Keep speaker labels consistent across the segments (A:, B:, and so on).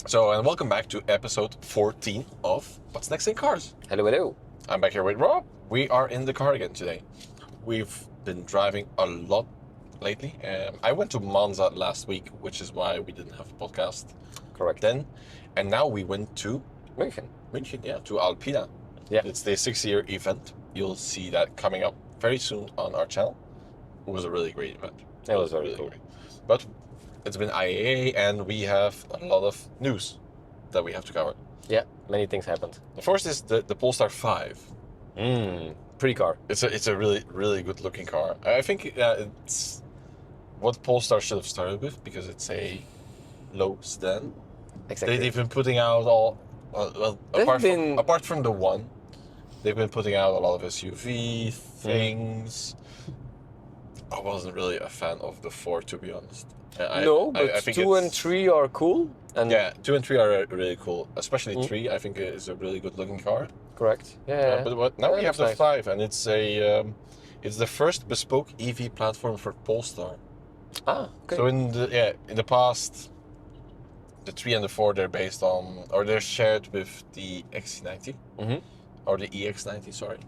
A: So, and welcome back to episode 14 of What's Next in Cars.
B: Hello, hello.
A: I'm back here with Rob. We are in the car again today. We've been driving a lot lately. I went to Monza last week, which is why we didn't have a podcast
B: Correct.
A: then. And now we went to
B: München.
A: München, to Alpina.
B: Yeah.
A: It's the 6-year event. You'll see that coming up very soon on our channel. It was a really great event.
B: It was very cool.
A: great. But it's been IAA and we have a lot of news that we have to cover.
B: Yeah, many things happened.
A: The first is the Polestar 5.
B: Pretty car.
A: It's a really good looking car. I think it's what Polestar should have started with because it's a low sedan.
B: Exactly.
A: They've been putting out all apart from the one, they've been putting out a lot of SUV things. I wasn't really a fan of the 4, to be honest.
B: I think 2 and 3 are cool. And
A: yeah, 2 and 3 are really cool. Especially 3, I think is a really good looking car.
B: Correct. Yeah.
A: But now we have the
B: nice.
A: 5, and it's it's the first bespoke EV platform for Polestar.
B: Ah, okay.
A: So in the past, the 3 and the 4 they're based on, or they're shared with the XC90 or the EX90, sorry,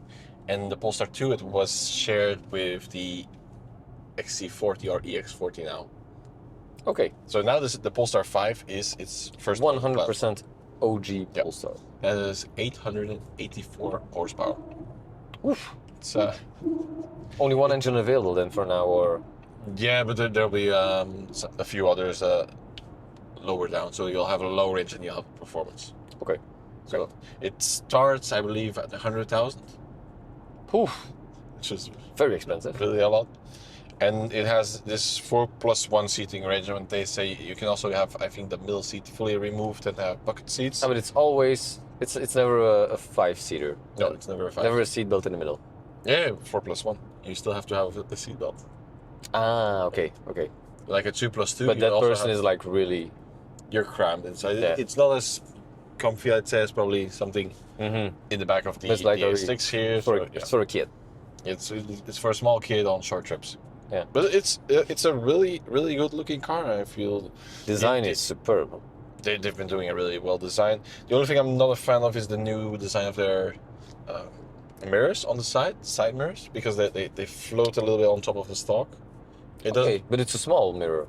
A: and the Polestar 2 it was shared with the XC40 or EX40 now.
B: Okay.
A: So now the Polestar 5 is its first
B: 100% OG Polestar.
A: That is 884 horsepower.
B: Oof.
A: It's
B: Only one engine available then for now, or?
A: yeah, but there'll be a few others lower down, so you'll have a low range and you'll have performance.
B: Okay.
A: So it starts, I believe, at 100,000,
B: Oof.
A: which is
B: Very expensive.
A: really a lot. And it has this 4+1 seating arrangement. They say you can also have, I think, the middle seat fully removed and have bucket seats.
B: But it's always, it's never a 5-seater.
A: No, it's never a 5.
B: Never a seat built in the middle.
A: Yeah, 4+1. You still have to have the seatbelt.
B: Ah, okay, okay.
A: Like a 2+2.
B: But
A: you
B: that
A: also
B: person
A: have-
B: is like really...
A: You're crammed inside.
B: Yeah.
A: It's not as comfy, I'd say, as probably something in the back of the
B: It's like
A: S6 here.
B: It's for a kid.
A: It's for a small kid on short trips.
B: Yeah.
A: But it's a really good looking car. I feel
B: Design is superb.
A: they've been doing a really well design. The only thing I'm not a fan of is the new design of their mirrors on the side mirrors, because they float a little bit on top of the stock. It doesn't.
B: Okay, but it's a small mirror.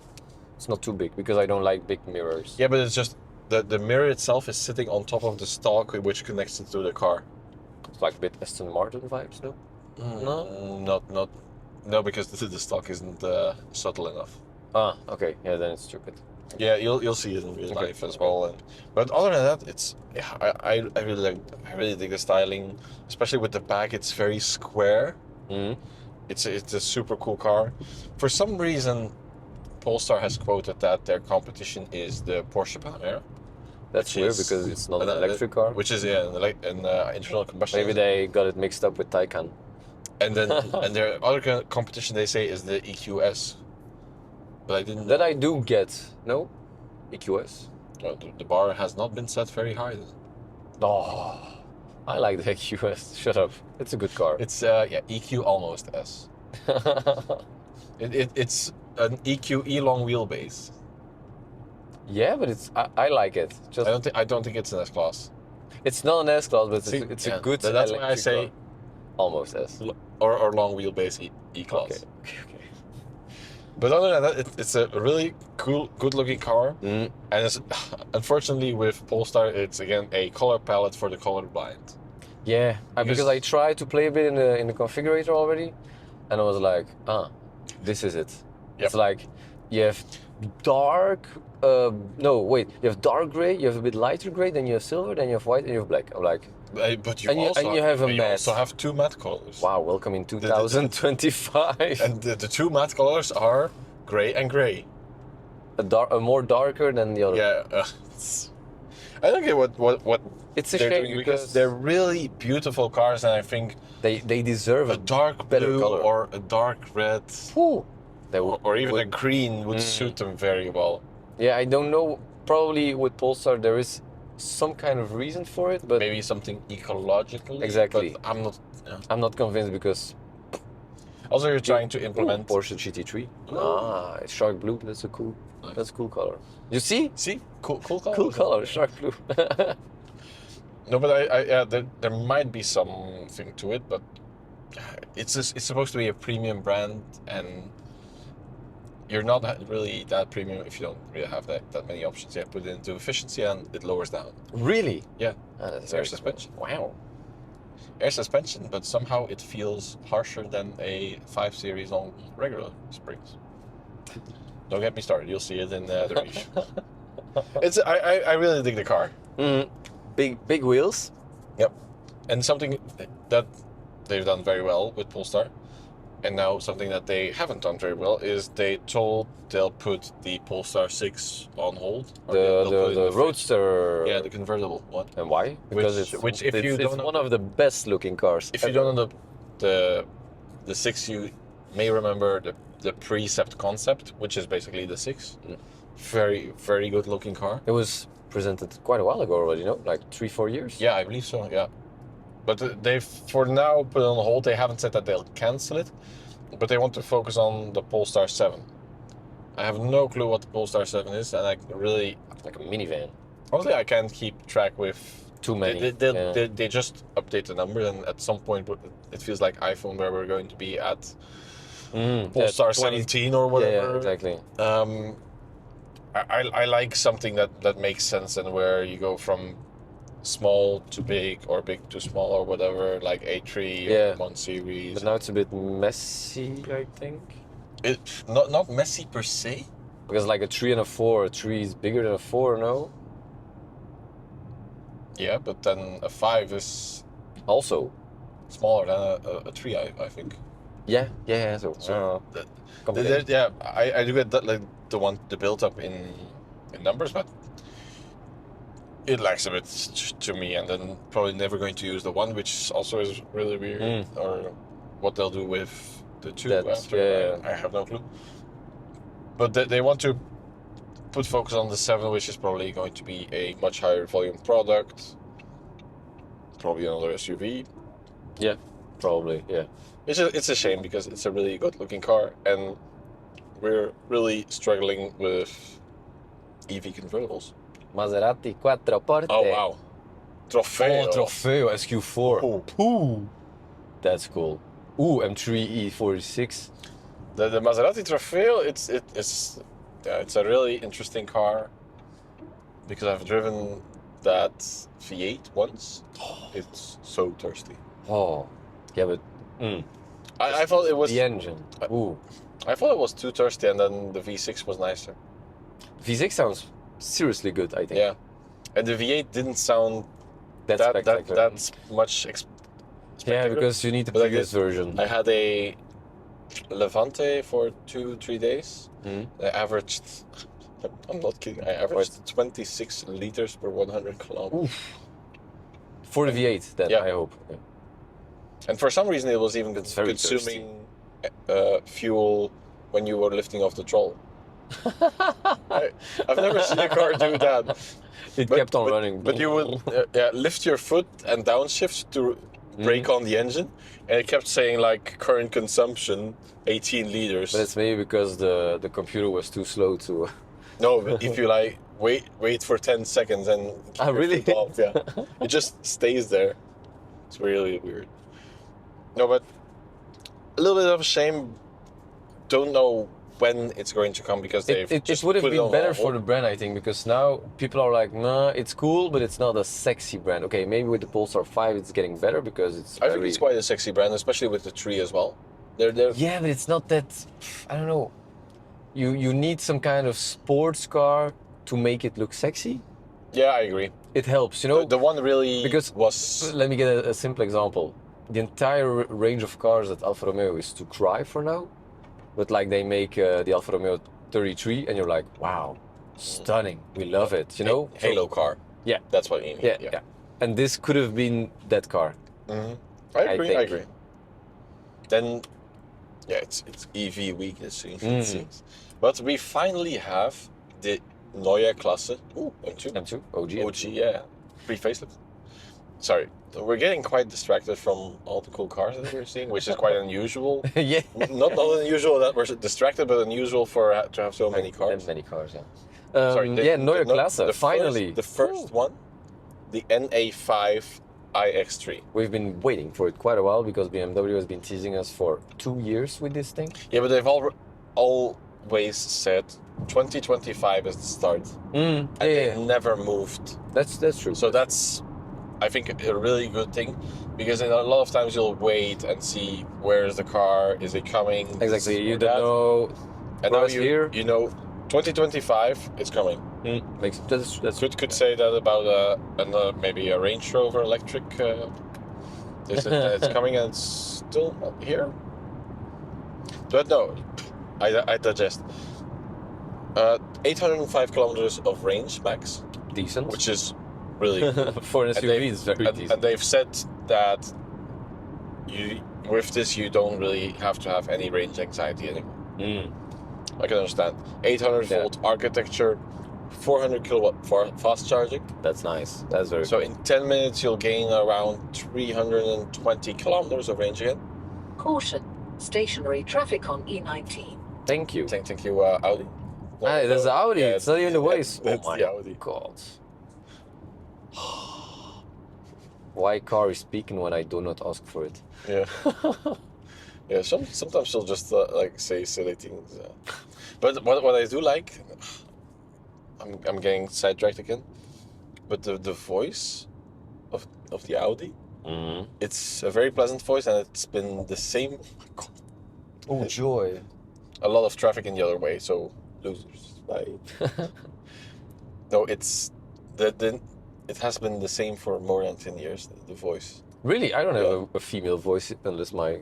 B: It's not too big because I don't like big mirrors.
A: Yeah, but it's just the mirror itself is sitting on top of the stock, which connects it to the car.
B: It's like a bit Aston Martin vibes, no?
A: No, because the stock isn't subtle enough.
B: Ah, okay. Yeah, then it's stupid.
A: Yeah, you'll see it in real life as well. But other than that, it's I really dig the styling, especially with the back. It's very square. It's a super cool car. For some reason, Polestar has quoted that their competition is the Porsche Panamera.
B: That's weird because it's not an electric car.
A: Which is an internal combustion.
B: Maybe they got it mixed up with Taycan.
A: And then and their other competition they say is the EQS. But I didn't.
B: That I do get. No? EQS.
A: The bar has not been set very high.
B: Oh, I like the EQS. Shut up. It's a good car.
A: It's EQ almost S. It's an EQE long wheelbase.
B: Yeah, but I like it. Just
A: I don't think it's an S class.
B: it's not an S class, but it's a good.
A: That's why I
B: electric
A: say
B: car. Almost S.
A: or long wheelbase E class.
B: Okay.
A: But other than that, it's a really cool, good-looking car. And it's, unfortunately, with Polestar, it's again a color palette for the colorblind.
B: Yeah, because I tried to play a bit in the configurator already, and I was like, this is it.
A: Yep.
B: It's like you have dark. You have dark gray, you have a bit lighter gray, then you have silver, then you have white, and you have black. I'm like,
A: but you also have two matte colors.
B: wow, welcome in 2025.
A: And the two matte colors are gray and gray.
B: A more darker than the other.
A: Yeah, I don't get what
B: It's a
A: they're
B: shame
A: doing
B: because
A: they're really beautiful cars, and I think
B: they deserve
A: a dark
B: better
A: blue
B: color.
A: or a dark red or even a green would suit them very well.
B: Yeah, I don't know. Probably with Polestar there is some kind of reason for it, but
A: Maybe something ecological.
B: Exactly.
A: But I'm not.
B: I'm not convinced because
A: Also, you're trying to implement.
B: Porsche GT3. Ah, it's shark blue. That's a cool color. You see?
A: See, cool color.
B: Cool color, shark blue.
A: No, but yeah, there might be something to it, but it's supposed to be a premium brand, and you're not really that premium if you don't really have that many options. Yeah, put it into efficiency and it lowers down.
B: Really?
A: Yeah,
B: That's
A: air
B: very
A: suspension.
B: cool. Wow.
A: Air suspension, but somehow it feels harsher than a 5 Series on regular springs. Don't get me started. You'll see it in the review. I really dig the car.
B: Big wheels.
A: Yep, and something that they've done very well with Polestar, and now something that they haven't done very well is they'll put the Polestar 6 on hold. Or they'll put it in
B: The Roadster.
A: Yeah, the convertible one.
B: And why? Because it's one of the best looking cars.
A: If you don't know the 6, you may remember the Precept concept, which is basically the 6. Very, very good looking car.
B: It was presented quite a while ago already, no? Like 3-4 years?
A: Yeah, I believe so, yeah. But they've, for now, put it on hold. They haven't said that they'll cancel it, but they want to focus on the Polestar 7. I have no clue what the Polestar 7 is, and I really...
B: Like a minivan.
A: Honestly, I can't keep track with...
B: Too many.
A: They just update the number, and at some point it feels like iPhone, where we're going to be at Polestar 17 or whatever.
B: Yeah, exactly.
A: I like something that makes sense, and where you go from small to big or big to small or whatever, like A3 or 1 Series.
B: But now it's a bit messy, I think.
A: It's not messy per se.
B: Because like a 3 and a 4, a 3 is bigger than a 4, no?
A: Yeah, but then a 5 is
B: Also.
A: smaller than a 3, I think.
B: Yeah. So
A: Yeah, I do get that, like the build up in numbers, but it lacks a bit to me, and then probably never going to use the 1, which also is really weird, or what they'll do with the 2 after. I have no clue. But they want to put focus on the 7, which is probably going to be a much higher volume product. Probably another SUV.
B: Yeah, probably, yeah.
A: It's a shame, because it's a really good looking car, and we're really struggling with EV convertibles.
B: Maserati Quattroporte.
A: Oh wow. Trofeo.
B: Oh, Trofeo SQ4. Ooh. That's cool. Ooh, M3 E46.
A: The Maserati Trofeo, it's a really interesting car, because I've driven that V8 once. It's so thirsty.
B: Oh, yeah, but
A: I thought it was
B: the engine. Ooh,
A: I thought it was too thirsty, and then the V6 was nicer.
B: V6 sounds seriously good, I think.
A: Yeah, and the V8 didn't sound
B: That's spectacular.
A: that's much.
B: Yeah, because you need the previous version.
A: I had a Levante for 2-3 days. I averaged, I'm not kidding, I averaged 26 liters per 100 kilometers.
B: Oof. For the V8, then, I hope. Yeah.
A: And for some reason, it was even consuming fuel when you were lifting off the troll. I've never seen a car do that.
B: It kept on running.
A: But you would lift your foot and downshift to brake on the engine, and it kept saying like current consumption 18 liters.
B: But it's maybe because the computer was too slow to.
A: No, but if you like wait for 10 seconds and keep your
B: really?
A: foot off, yeah, it just stays there. It's really weird. No, but a little bit of a shame. Don't know when it's going to come, because
B: it would have been better for the brand, I think, because now people are like, nah, it's cool, but it's not a sexy brand. Okay, maybe with the Polestar 5 it's getting better, because it's
A: I think it's quite a sexy brand, especially with the 3 as well. They're
B: Yeah, but it's not that, I don't know. You need some kind of sports car to make it look sexy.
A: Yeah, I agree.
B: It helps, you know.
A: The one really
B: was. Let me get a simple example. The entire range of cars at Alfa Romeo is to cry for now. But like they make the Alfa Romeo 33, and you're like, wow, stunning. We love it, you know.
A: Halo car.
B: Yeah,
A: that's what you mean.
B: Yeah. And this could have been that car.
A: I agree. Then, yeah, it's EV week, it seems. But we finally have the Neue Klasse. Ooh, M2.
B: M2, OG.
A: OG, yeah. Pre-facelift. Sorry, we're getting quite distracted from all the cool cars that we're seeing, which is quite unusual.
B: Yeah.
A: Not unusual that we're distracted, but unusual to have so many cars.
B: Many cars, yeah.
A: Sorry,
B: Neue Klasse, finally.
A: The first one, the NA5 iX3.
B: We've been waiting for it quite a while because BMW has been teasing us for 2 years with this thing.
A: Yeah, but they've always said 2025 is the start. And they never moved.
B: That's true.
A: So that's, I think, a really good thing, because a lot of times you'll wait and see where is the car, is it coming?
B: Exactly, you don't know.
A: And now you know 2025 it's coming.
B: That's
A: Could say that about maybe a Range Rover electric. It's coming and it's still not here. But no, I digest. 805 kilometers of range max.
B: Decent.
A: Which is really good.
B: For an SUV, it's very decent.
A: And they've said that with this you don't really have to have any range anxiety anymore. I can understand. 800 volt architecture, 400 kilowatt fast charging.
B: That's nice. That's very
A: So
B: cool.
A: in 10 minutes you'll gain around 320 kilometers of range again.
C: Caution, stationary traffic on E19.
B: Thank you.
A: Thank you, Audi.
B: Hey, there's the Audi.
A: Yeah,
B: it's not even the ways.
A: That's
B: Oh my
A: the Audi.
B: god. Why car is speaking when I do not ask for it?
A: Yeah. Yeah, sometimes she'll just like say silly things. But what I do like, I'm getting sidetracked again, but the voice of the Audi, it's a very pleasant voice, and it's been the same.
B: Oh joy.
A: A lot of traffic in the other way, so losers. Bye. No, it has been the same for more than 10 years. The voice.
B: Really, I don't have a female voice unless my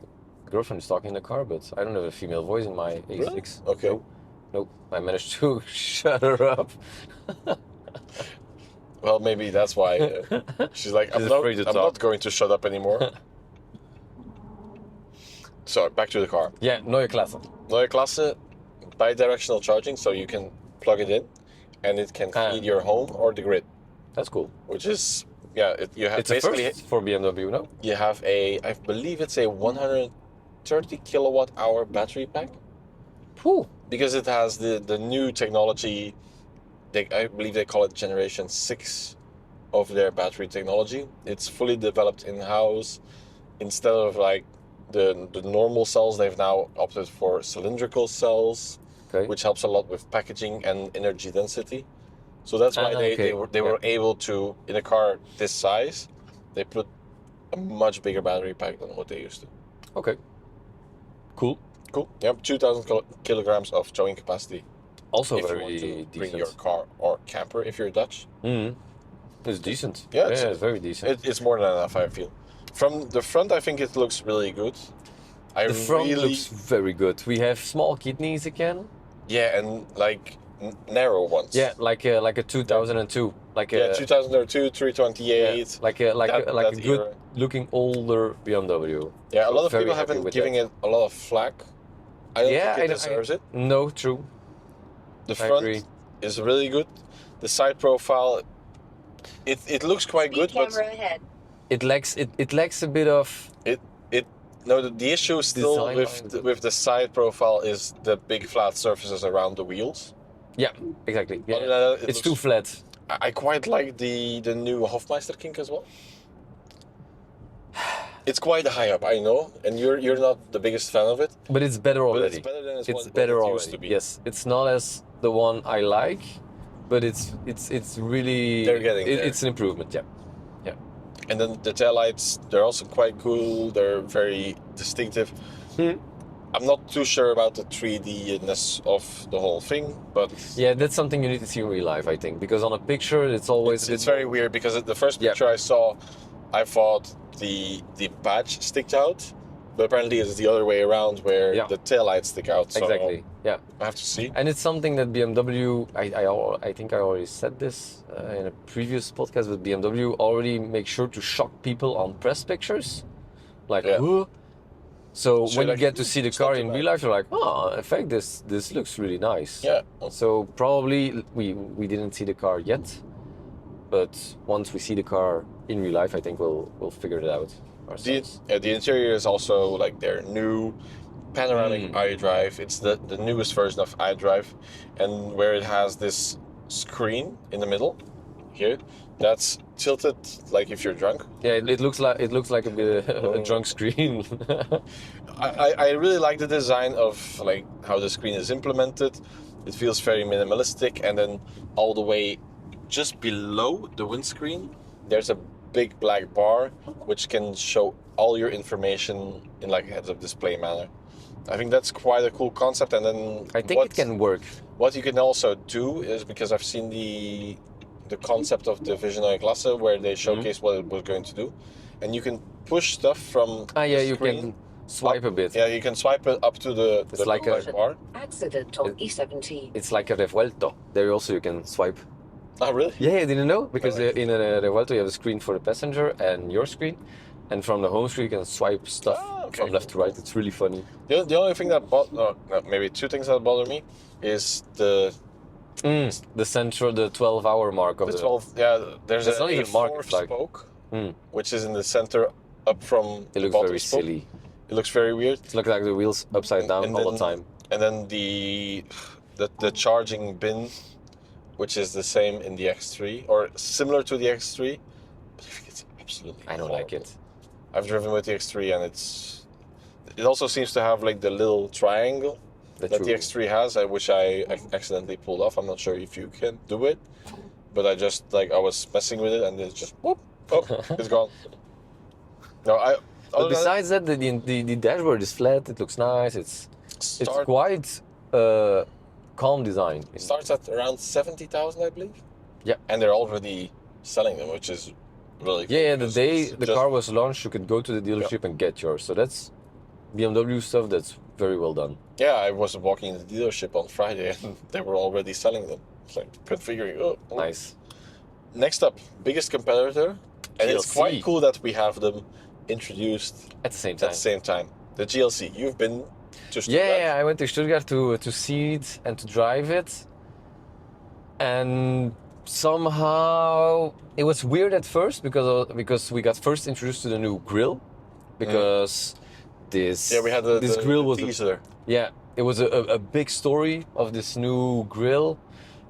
B: girlfriend is talking in the car, but I don't have a female voice in my A6.
A: Really? Okay.
B: Nope. I managed to shut her up.
A: Well, maybe that's why she's like, I'm not going to shut up anymore. So back to the car.
B: Yeah, Neue Klasse.
A: Neue Klasse, bi-directional charging, so you can plug it in, and it can feed your home or the grid.
B: That's cool.
A: Which is, yeah, you have
B: it's basically a first for BMW, no?
A: You have I believe it's a 130 kilowatt hour battery pack.
B: Whew.
A: Because it has the new technology. I believe they call it generation 6 of their battery technology. It's fully developed in-house. Instead of like the normal cells, they've now opted for cylindrical cells, which helps a lot with packaging and energy density. So that's why they were able to, in a car this size, they put a much bigger battery pack than what they used to.
B: Okay. Cool.
A: Yep, 2,000 kilograms of towing capacity.
B: Also
A: if
B: very
A: you want to
B: decent.
A: bring your car or camper if you're Dutch.
B: It's decent.
A: Yeah,
B: it's very decent.
A: It's more than enough, I feel. From the front, I think it looks really good.
B: The front looks very good. We have small kidneys again.
A: Yeah, and like narrow ones.
B: Yeah, like a 2002.
A: 2002, 328.
B: Yeah, like a good
A: era.
B: looking older BMW.
A: Yeah, a lot of
B: Very
A: people have
B: happy
A: been
B: with
A: giving
B: that.
A: it a lot of flack. I don't think it deserves it.
B: No, true.
A: The front is really good. The side profile, it looks quite good, but
B: it lacks a bit of.
A: The issue still with the side profile is the big flat surfaces around the wheels.
B: Yeah, exactly. Yeah.
A: Other than that,
B: it's too flat.
A: I quite like the new Hofmeister kink as well. It's quite high up, I know, and you're not the biggest fan of it.
B: But it's better already.
A: But it's better than
B: it
A: used to be.
B: Yes, it's not as the one I like, but it's really.
A: They're getting there.
B: It's an improvement. Yeah.
A: And then the taillights, they're also quite cool. They're very distinctive. I'm not too sure about the 3D-ness of the whole thing, but...
B: Yeah, that's something you need to see in real life, I think. Because on a picture, it's always...
A: It's very weird, because the first picture I saw, I thought the badge sticked out, but apparently it's the other way around, where the taillights stick out. So
B: exactly, yeah.
A: I have to see.
B: And it's something that BMW, I think I already said this in a previous podcast, but BMW already make sure to shock people on press pictures. Like, whoa. So when you get to see the car in real life, you're like, oh, in fact, this looks really nice.
A: Yeah.
B: So probably we didn't see the car yet, but once we see the car in real life, I think we'll figure it out ourselves.
A: The interior is also like their new panoramic iDrive. It's the newest version of iDrive, and where it has this screen in the middle here that's tilted like if you're drunk.
B: Yeah, it looks like a bit a drunk screen.
A: I really like the design of like how the screen is implemented. It feels very minimalistic, and then all the way just below the windscreen there's a big black bar which can show all your information in like a heads-up display manner. I think that's quite a cool concept. And then
B: I think it can work.
A: What you can also do is, because I've seen the concept of the Neue Klasse where they showcase what it was going to do, and you can push stuff from
B: yeah,
A: the
B: you
A: screen
B: can swipe a bit.
A: Yeah, you can swipe it up to the
B: like a
A: black bar.
C: Accident on E17.
B: It's like a revuelto. There also you can swipe.
A: Oh, really?
B: Yeah, I didn't know, because in a revuelto you have a screen for the passenger and your screen, and from the home screen you can swipe stuff from left to right. It's really funny.
A: The only thing that maybe two things that bother me is the
B: central, the 12-hour mark of
A: the 12. Yeah, there's
B: It's not even marked,
A: A4
B: it's like-
A: spoke, which is in the center up from
B: It
A: the
B: looks
A: bottom
B: very
A: spoke.
B: silly.
A: It looks very weird.
B: It looks like the wheels upside down all the time.
A: And then the charging bin, which is the same in the X3 or similar to the X3, but I think it's absolutely.
B: I don't like it.
A: I've driven with the X3 and it also seems to have like the little triangle that the X3 has, which I accidentally pulled off. I'm not sure if you can do it, but I was messing with it and it's just whoop, it's gone. No,
B: But besides that, the dashboard is flat. It looks nice. It's quite calm design.
A: It starts at around 70,000, I believe.
B: Yeah.
A: And they're already selling them, which is really cool.
B: Yeah, the day the car was launched, you could go to the dealership and get yours. So that's BMW stuff. That's very well done.
A: Yeah, I was walking in the dealership on Friday and they were already selling them. It's like configuring. Oh.
B: Nice.
A: Next up, biggest competitor, and it's
B: GLC.
A: quite cool that we have them introduced
B: At the same
A: at
B: time.
A: the same time. The GLC. You've been to Stuttgart.
B: Yeah, I went to Stuttgart to see it and to drive it. And somehow it was weird at first because we got first introduced to the new grille, because
A: we had
B: this grille was
A: teaser.
B: it was a big story of this new grille.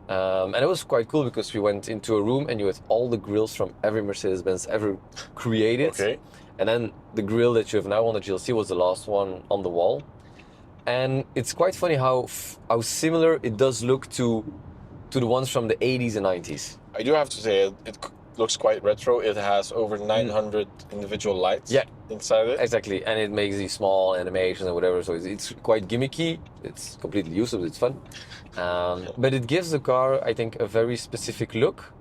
B: And it was quite cool because we went into a room and you had all the grills from every Mercedes-Benz ever created.
A: Okay.
B: And then the grille that you have now on the GLC was the last one on the wall. And it's quite funny how similar it does look to the ones from the 80s and 90s.
A: I do have to say it looks quite retro. It has over 900 individual lights inside it.
B: Exactly, and it makes these small animations and whatever, so it's quite gimmicky. It's completely usable, it's fun. But it gives the car, I think, a very specific look.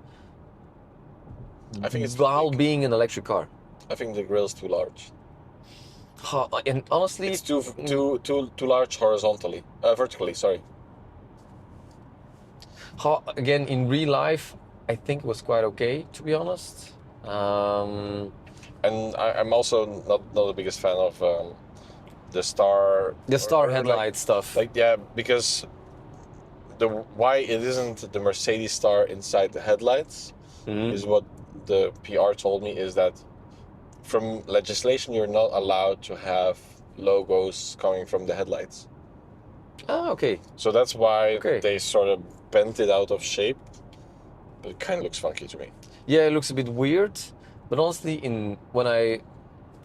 A: I think it's
B: while
A: big.
B: being an electric car.
A: I think the grille is too large.
B: And honestly,
A: It's too large horizontally, vertically. Sorry.
B: Again, in real life, I think it was quite okay, to be honest.
A: And I'm also not the biggest fan of the star.
B: The star headlight stuff.
A: Because why it isn't the Mercedes star inside the headlights is what the PR told me, is that from legislation you're not allowed to have logos coming from the headlights.
B: Ah, okay.
A: So that's why they sort of bent it out of shape. But it kind of looks funky to me.
B: Yeah, it looks a bit weird. But honestly, when I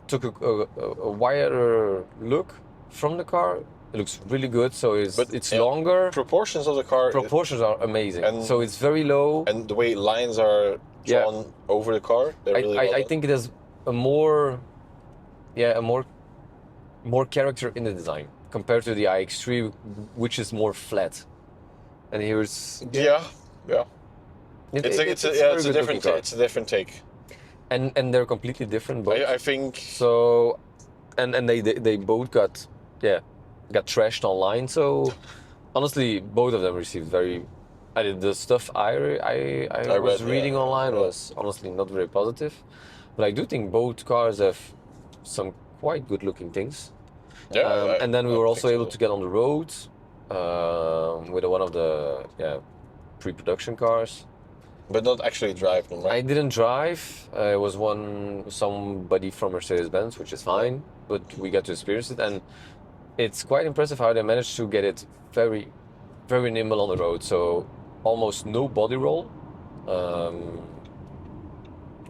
B: took a wider look from the car, it looks really good. So it's longer.
A: Proportions of the car.
B: Proportions are amazing.
A: And-
B: so it's very low.
A: And the way lines are drawn over the car, they're really well
B: I
A: done.
B: think it has a more character in the design compared to the iX3, which is more flat. And here's
A: Yeah.
B: It's
A: It's a different take.
B: And they're completely different both.
A: I think
B: So, and they both got trashed online. So, honestly, both of them received the stuff I was reading online was honestly not very positive. But I do think both cars have some quite good looking things. And then we were also able to get on the road with one of the pre-production cars.
A: But not actually drive them, right?
B: I didn't drive. It was somebody from Mercedes-Benz, which is fine, but we got to experience it, and it's quite impressive how they managed to get it very, very nimble on the road. So almost no body roll.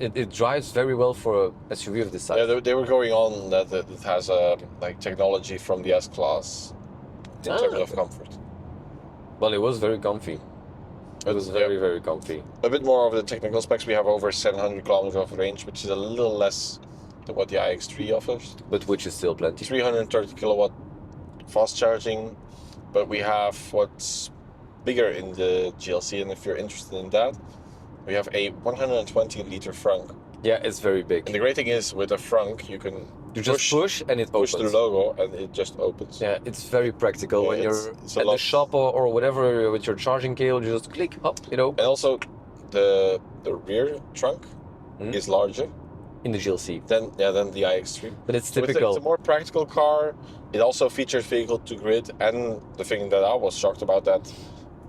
B: It drives very well for a SUV of this size.
A: Yeah, they were going on that it has like technology from the S-Class in terms of comfort.
B: Well, it was very comfy. It was very, very comfy.
A: A bit more of the technical specs. We have over 700 kilometers of range, which is a little less than what the iX3 offers.
B: But which is still plenty.
A: 330 kilowatt fast charging, but we have what's bigger in the GLC, and if you're interested in that, we have a 120 liter frunk.
B: Yeah, it's very big.
A: And the great thing is, with a frunk, you can
B: just push and it
A: push
B: opens.
A: the logo and it just opens.
B: Yeah, it's very practical.
A: Yeah,
B: When you're
A: it's a
B: at
A: lot.
B: the shop or whatever with your charging cable, you just click, up, it opens.
A: And also, the rear trunk is larger
B: In the GLC.
A: than the iX3.
B: But it's
A: So
B: typical.
A: it's a more practical car. It also features vehicle to grid, and the thing that I was shocked about that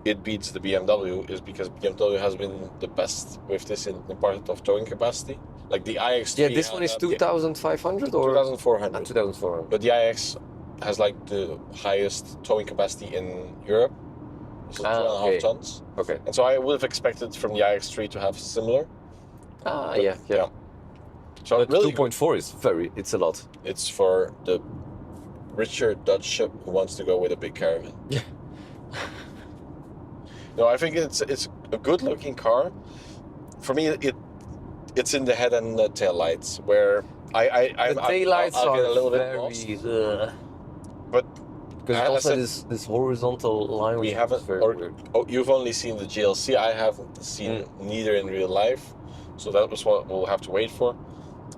A: it beats the BMW is because BMW has been the best with this in part of towing capacity. Like the iX3.
B: Yeah, this one is 2,500 or
A: 2,400.
B: 2,400.
A: But the iX has like the highest towing capacity in Europe. It's 2.5
B: okay.
A: tons.
B: Okay.
A: And so I would have expected from the iX3 to have similar.
B: Yeah.
A: So
B: But
A: really,
B: 2.4 is it's a lot.
A: it's for the richer Dutch who wants to go with a big caravan.
B: Yeah.
A: No, I think it's a good looking car. For me, it's in the head and the tail lights where
B: The taillights
A: I'll
B: are
A: get a little bit
B: very,
A: lost. But
B: because it
A: I
B: also
A: said-
B: this horizontal line.
A: we
B: which
A: haven't,
B: is very
A: or
B: weird.
A: you've only seen the GLC. I haven't seen neither in real life, so that was what we'll have to wait for.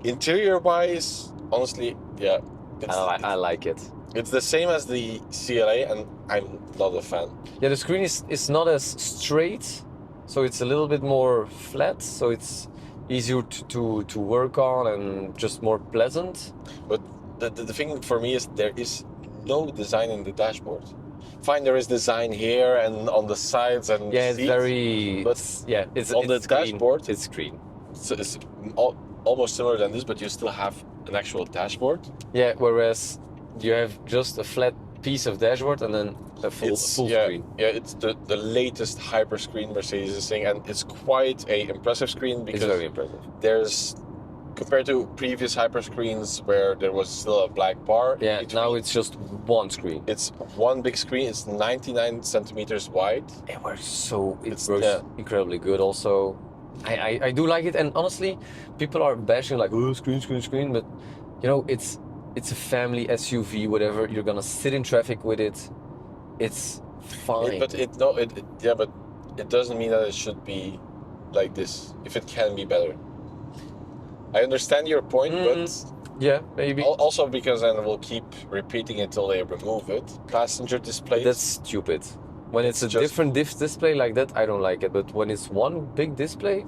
A: Interior wise, honestly, yeah,
B: I like it.
A: it's the same as the CLA, and I'm not a fan.
B: Yeah, the screen is not as straight, so it's a little bit more flat, so it's easier to work on and just more pleasant.
A: But the thing for me is there is no design in the dashboard. Fine, there is design here and on the sides and
B: Yeah, it's
A: seats,
B: very.
A: but
B: it's
A: on the
B: it's screen.
A: dashboard-
B: It's screen.
A: it's almost similar than this, but you still have an actual dashboard.
B: Yeah, whereas you have just a flat piece of dashboard and then a full screen.
A: Yeah, it's the latest hyper screen Mercedes is saying, and it's quite a impressive screen
B: It's
A: because
B: very impressive.
A: there's, compared to previous hyper screens where there was still a black bar.
B: Yeah,
A: between,
B: now it's just one screen.
A: it's one big screen. It's 99 centimeters wide.
B: It works
A: It's-
B: works
A: yeah.
B: incredibly good. Also, I do like it, and honestly, people are bashing like, oh, screen, but you know, it's a family SUV, whatever. You're gonna sit in traffic with it. It's fine.
A: But it doesn't mean that it should be like this. If it can be better, I understand your point, but
B: Yeah, maybe.
A: also because then we'll keep repeating it till they remove it. Passenger displays.
B: That's stupid. When it's a
A: just-
B: different display like that, I don't like it. But when it's one big display,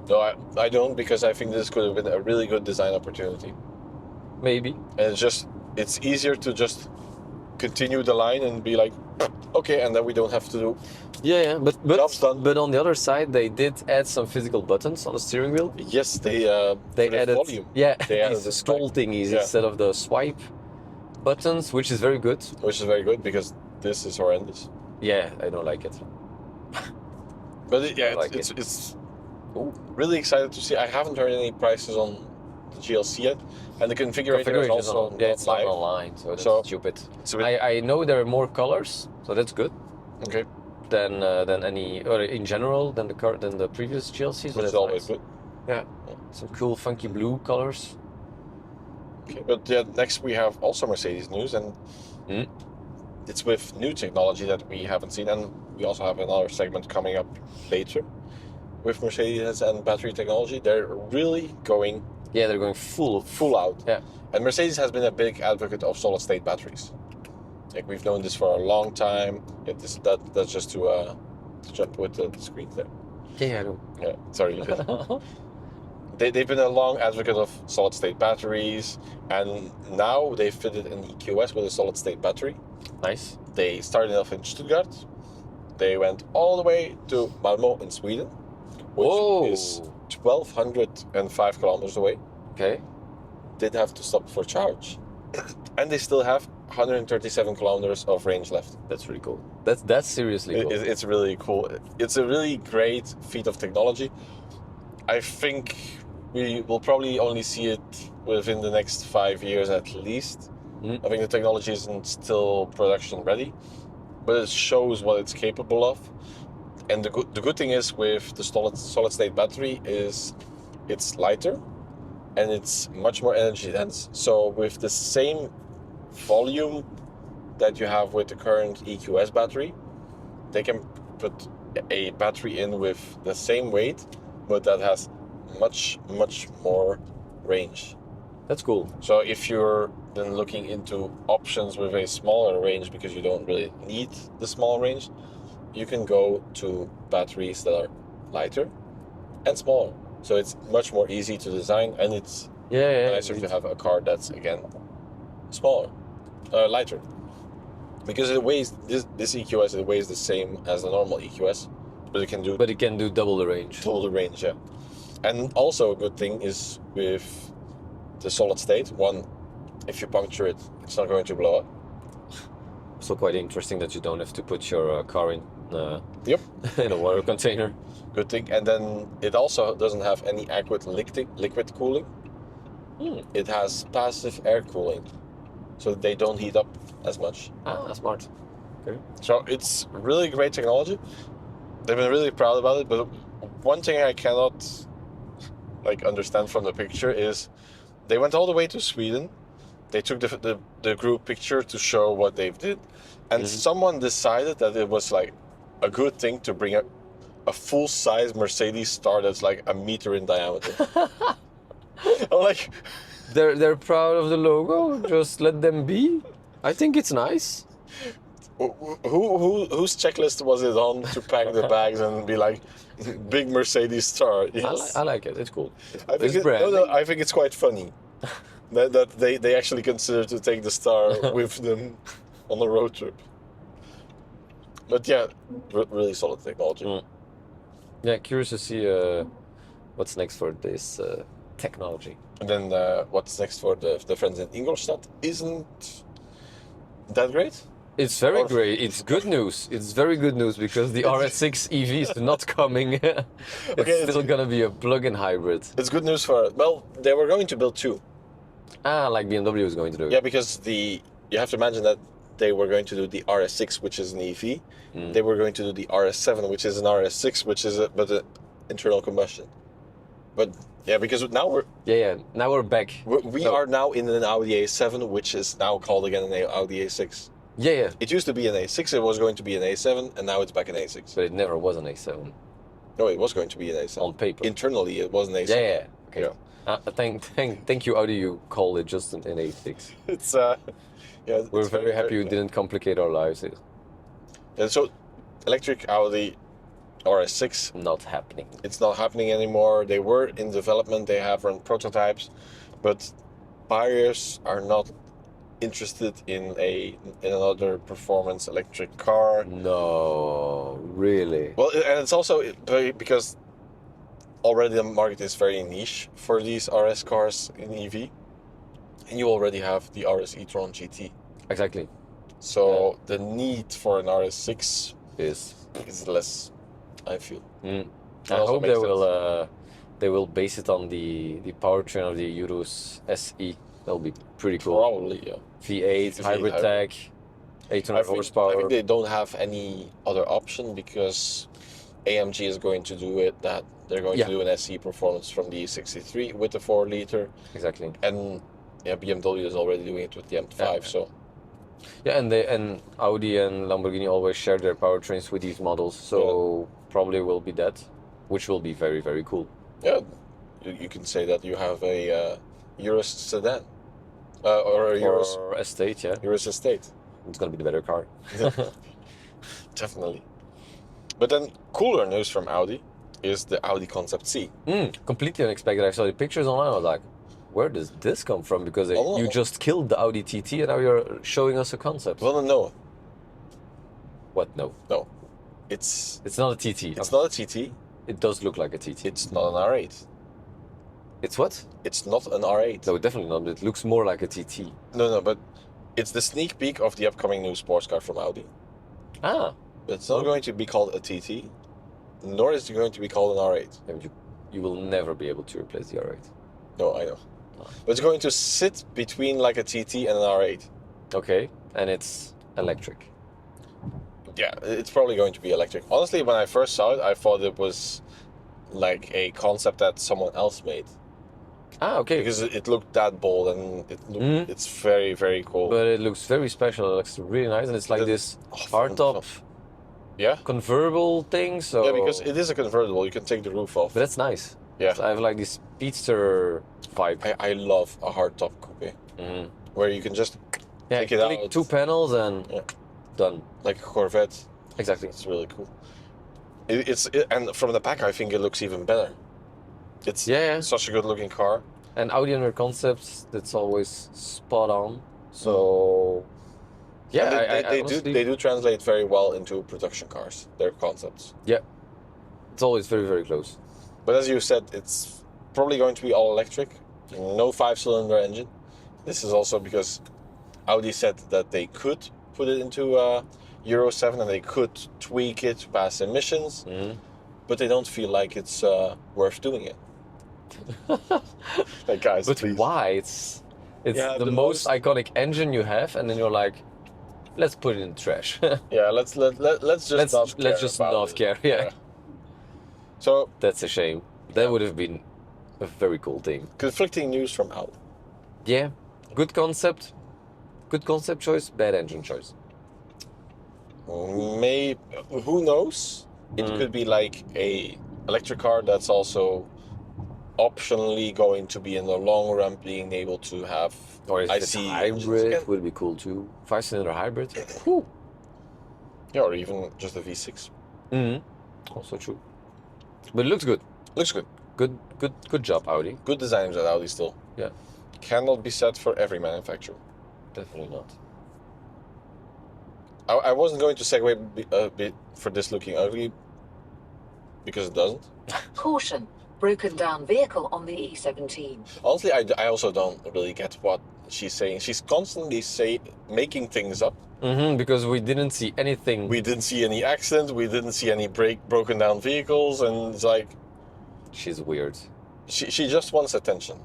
A: No, I don't, because I think this could have been a really good design opportunity.
B: maybe.
A: And it's easier to just continue the line and be like, okay, and then we don't have to do.
B: Yeah,
A: Job's done.
B: but on the other side, they did add some physical buttons on the steering wheel.
A: Yes, they
B: They
A: for the
B: added,
A: volume.
B: yeah,
A: They added
B: these
A: the
B: scroll
A: spike.
B: thingies
A: Yeah.
B: instead of the swipe buttons, which is very good.
A: Which is very good because this is horrendous.
B: Yeah, I don't like it.
A: But it's really excited to see. I haven't heard any prices on the GLC yet, and the configurator is also
B: it's not
A: live.
B: online, so that's
A: So,
B: stupid.
A: It's a bit,
B: I know there are more colors, so that's good
A: okay,
B: than any or in general than the previous GLCs. So
A: which
B: that's
A: is always
B: nice.
A: good.
B: Yeah, some cool funky blue colors.
A: Okay, but next we have also Mercedes news, and it's with new technology that we haven't seen, and we also have another segment coming up later with Mercedes and battery technology. They're really going
B: Yeah, they're going
A: full out.
B: Yeah.
A: And Mercedes has been a big advocate of solid state batteries. Like, we've known this for a long time. That's just to jump with the screen there.
B: Yeah, I know.
A: Yeah, sorry. They've been a long advocate of solid state batteries, and now they fitted an EQS with a solid state battery.
B: Nice.
A: They started off in Stuttgart. They went all the way to Malmö in Sweden. which is 1,205 kilometers away,
B: Okay.
A: did have to stop for charge. And they still have 137 kilometers of range left.
B: That's really cool. That's seriously cool.
A: It's really cool. It's a really great feat of technology. I think we will probably only see it within the next 5 years at least. I think the technology isn't still production ready, but it shows what it's capable of. And the good thing is with the solid state battery is it's lighter and it's much more energy dense. So with the same volume that you have with the current EQS battery, they can put a battery in with the same weight, but that has much more range.
B: That's cool.
A: So if you're then looking into options with a smaller range because you don't really need the small range, you can go to batteries that are lighter and smaller. So it's much more easy to design, and it's nicer to have a car that's again smaller, lighter, because it weighs this EQS. It weighs the same as the normal EQS, but it can do
B: double the range.
A: Double the range, yeah. And also a good thing is with the solid state. One, if you puncture it, it's not going to blow up.
B: So quite interesting that you don't have to put your car in.
A: Yep.
B: In a water container.
A: Good thing. And then it also doesn't have any aqueous liquid cooling. It has passive air cooling, so they don't heat up as much.
B: Ah, smart. Okay.
A: So it's really great technology. They've been really proud about it. But one thing I cannot understand from the picture is they went all the way to Sweden. They took the group picture to show what they did, and someone decided that it was like a good thing to bring a full-size Mercedes star that's like a meter in diameter. I'm like,
B: they're proud of the logo. Just let them be. I think it's nice.
A: whose checklist was it on to pack the bags and be like, big Mercedes star? Yes.
B: I like it. It's cool.
A: I think it's quite funny that they actually consider to take the star with them on a road trip. But yeah, really solid technology.
B: Yeah, curious to see what's next for this technology.
A: And then what's next for the friends in Ingolstadt isn't that great.
B: It's very great. It's good news. It's very good news because the RS6 EV is not coming. It's still gonna be a plug-in hybrid.
A: It's good news for, well, they were going to build two.
B: Like BMW is going to do.
A: Yeah, because you have to imagine that they were going to do the RS6, which is an EV. They were going to do the RS7, which is an RS6, which is but an internal combustion. But yeah, because now we're
B: now we're back.
A: We are now in an Audi A7, which is now called again an Audi A6.
B: Yeah.
A: It used to be an A6. It was going to be an A7, and now it's back an A6.
B: But it never was an A7.
A: No, it was going to be an A7
B: on paper.
A: Internally, it was an A7.
B: Yeah. Okay. Yeah. Thank you, Audi. You called it just an A6.
A: It's
B: We're very happy you didn't complicate our lives.
A: And so, electric Audi RS6
B: not happening.
A: It's not happening anymore. They were in development. They have run prototypes, but buyers are not interested in another performance electric car.
B: No, really.
A: Well, and it's also because already the market is very niche for these RS cars in EV, and you already have the RS e-tron GT.
B: Exactly.
A: So the need for an RS6
B: is
A: less, I feel.
B: I hope they will base it on the powertrain of the Urus SE. That'll be pretty cool.
A: Probably, yeah.
B: V8, hybrid tech, 800 horsepower.
A: I think they don't have any other option because AMG is going to do it. That they're going to do an SE performance from the E63 with the 4-liter.
B: Exactly.
A: And BMW is already doing it with the M5. So.
B: Yeah, and Audi and Lamborghini always share their powertrains with these models. So probably will be that, which will be very, very cool.
A: Yeah, you can say that you have a Urus sedan. Or a Urus
B: Estate, yeah.
A: Urus Estate.
B: It's gonna be the better car.
A: Definitely. But then cooler news from Audi is the Audi Concept C.
B: Completely unexpected. I saw the pictures online. I was like, where does this come from? Because you just killed the Audi TT and now you're showing us a concept.
A: Well, no.
B: What? No.
A: No. It's
B: not a TT.
A: It's not a TT.
B: It does look like a TT.
A: It's not an R8.
B: It's what?
A: It's not an R8.
B: No, definitely not. It looks more like a TT.
A: No, but it's the sneak peek of the upcoming new sports car from Audi.
B: Ah.
A: It's not going to be called a TT, nor is it going to be called an R8.
B: Yeah, but you will never be able to replace the R8.
A: No, I know. But it's going to sit between like a TT and an R8.
B: Okay, and it's electric.
A: Yeah, it's probably going to be electric. Honestly, when I first saw it, I thought it was like a concept that someone else made.
B: Ah, okay.
A: Because it looked that bold and it's very, very cool.
B: But it looks very special. It looks really nice, and it's like this hardtop
A: yeah,
B: convertible thing. So
A: yeah, because it is a convertible. You can take the roof off.
B: But that's nice.
A: Yeah,
B: So I have like this speedster vibe.
A: I love a hardtop coupe where you can just take it
B: click
A: out.
B: 2 panels and done.
A: Like a Corvette.
B: Exactly.
A: It's really cool. And from the back, I think it looks even better. It's such a good looking car.
B: And Audi and their concepts, that's always spot on. So yeah,
A: they do translate very well into production cars, their concepts.
B: Yeah, it's always very, very close.
A: But as you said, it's probably going to be all electric, no 5-cylinder engine. This is also because Audi said that they could put it into Euro 7 and they could tweak it to pass emissions, but they don't feel like it's worth doing it. Like, guys,
B: But
A: please.
B: why? It's
A: the
B: most iconic engine you have, and then you're like, let's put it in the trash.
A: Yeah, let's just
B: not care. Yeah.
A: So
B: That's a shame. That would have been a very cool thing.
A: conflicting news from Audi.
B: Yeah, good concept choice, bad engine choice.
A: Maybe, who knows? It could be like a electric car that's also optionally going to be in the long run being able to have
B: Or if it's
A: IC
B: hybrid, would be cool too. 5-cylinder hybrid. Whew.
A: Yeah, or even just a V6.
B: Also true. But it looks good.
A: Looks good.
B: Good job, Audi.
A: Good designs at Audi still.
B: Yeah.
A: Cannot be said for every manufacturer.
B: Definitely not.
A: I wasn't going to segue a bit for this looking ugly, because it doesn't.
C: Caution, broken down vehicle on the E17.
A: Honestly, I also don't really get what she's saying. She's constantly making things up.
B: Because we didn't see anything.
A: We didn't see any accidents. We didn't see any broken down vehicles, and it's like
B: She's weird.
A: she just wants attention.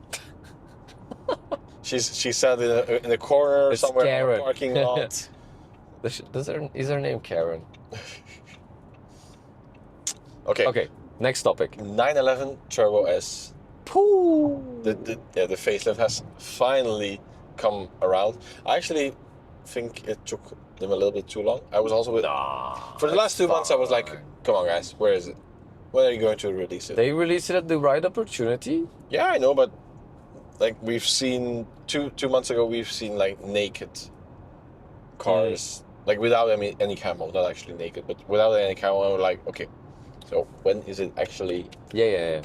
A: She sat in a corner
B: It's
A: somewhere in
B: Karen.
A: a parking lot.
B: Is her name Karen?
A: Okay.
B: Next topic.
A: 911 Turbo S.
B: Pooh.
A: The facelift has finally come around. I actually think it took them a little bit too long. I was also for the last 2 months I was like, come on guys, where is it? When are you going to release it?
B: They released it at the right opportunity.
A: Yeah, I know, but like we've seen two months ago, we've seen like naked cars, like without any camo, not actually naked, but without any camo. I'm like, okay, so when is it actually?
B: Yeah.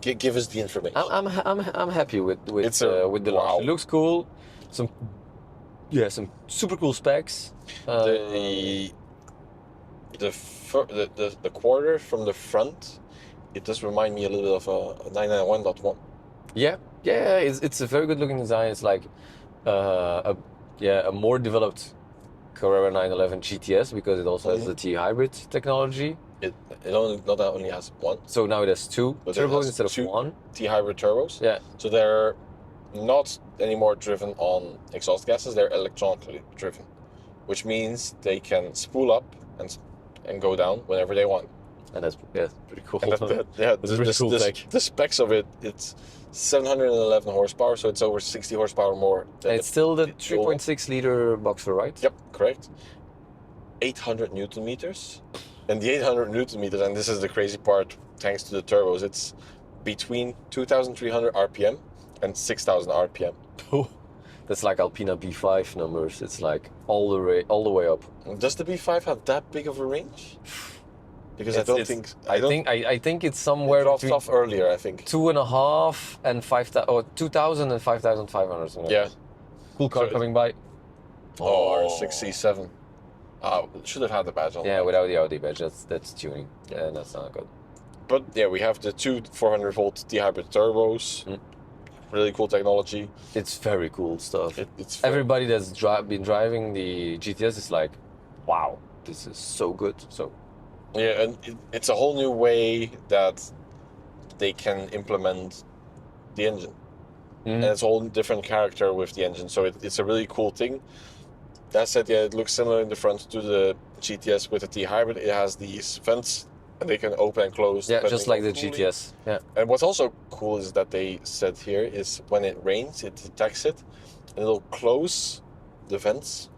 A: Give us the information.
B: I'm happy with the
A: wow.
B: launch. It looks cool. Some super cool specs.
A: The quarter from the front, it does remind me a little bit of a 991.1.
B: Yeah, it's a very good looking design. It's like a more developed Carrera 911 GTS because it also has the T hybrid technology.
A: It not only has one.
B: So now it has 2
A: But
B: turbos
A: it has
B: instead of 1.
A: T hybrid turbos.
B: Yeah.
A: So they're not anymore driven on exhaust gases. They're electronically driven, which means they can spool up and go down whenever they want.
B: And that's pretty cool.
A: And the specs of it, it's 711 horsepower, so it's over 60 horsepower more.
B: And it's still the 3.6 liter boxer, right?
A: Yep, correct. 800 Newton meters. And the 800 Newton meters, and this is the crazy part, thanks to the turbos, it's between 2,300 RPM and 6,000 RPM.
B: That's like Alpina B5 numbers. It's like all the way up.
A: Does the B5 have that big of a range? Because I
B: think it's somewhere
A: it drops
B: between
A: off earlier, I think.
B: 2.5 and 5,000 or 2,000 and 5,500.
A: Yeah.
B: Cool car coming by.
A: R6C7. Should have had the badge on.
B: Yeah, without the Audi badge, that's tuning. Yeah, that's not good.
A: But yeah, we have the two 400 volt D-hybrid turbos. Really cool technology.
B: It's very cool stuff.
A: It's very,
B: Everybody that's been driving the GTS is like, wow, this is so good. So
A: yeah, and it's a whole new way that they can implement the engine. And it's a whole different character with the engine. So it's a really cool thing. That said, yeah, it looks similar in the front to the GTS with the T-hybrid. It has these vents and they can open and close.
B: yeah, just like the
A: cooling.
B: GTS. Yeah.
A: And what's also cool is that they said here is when it rains, it detects it and it'll close the vents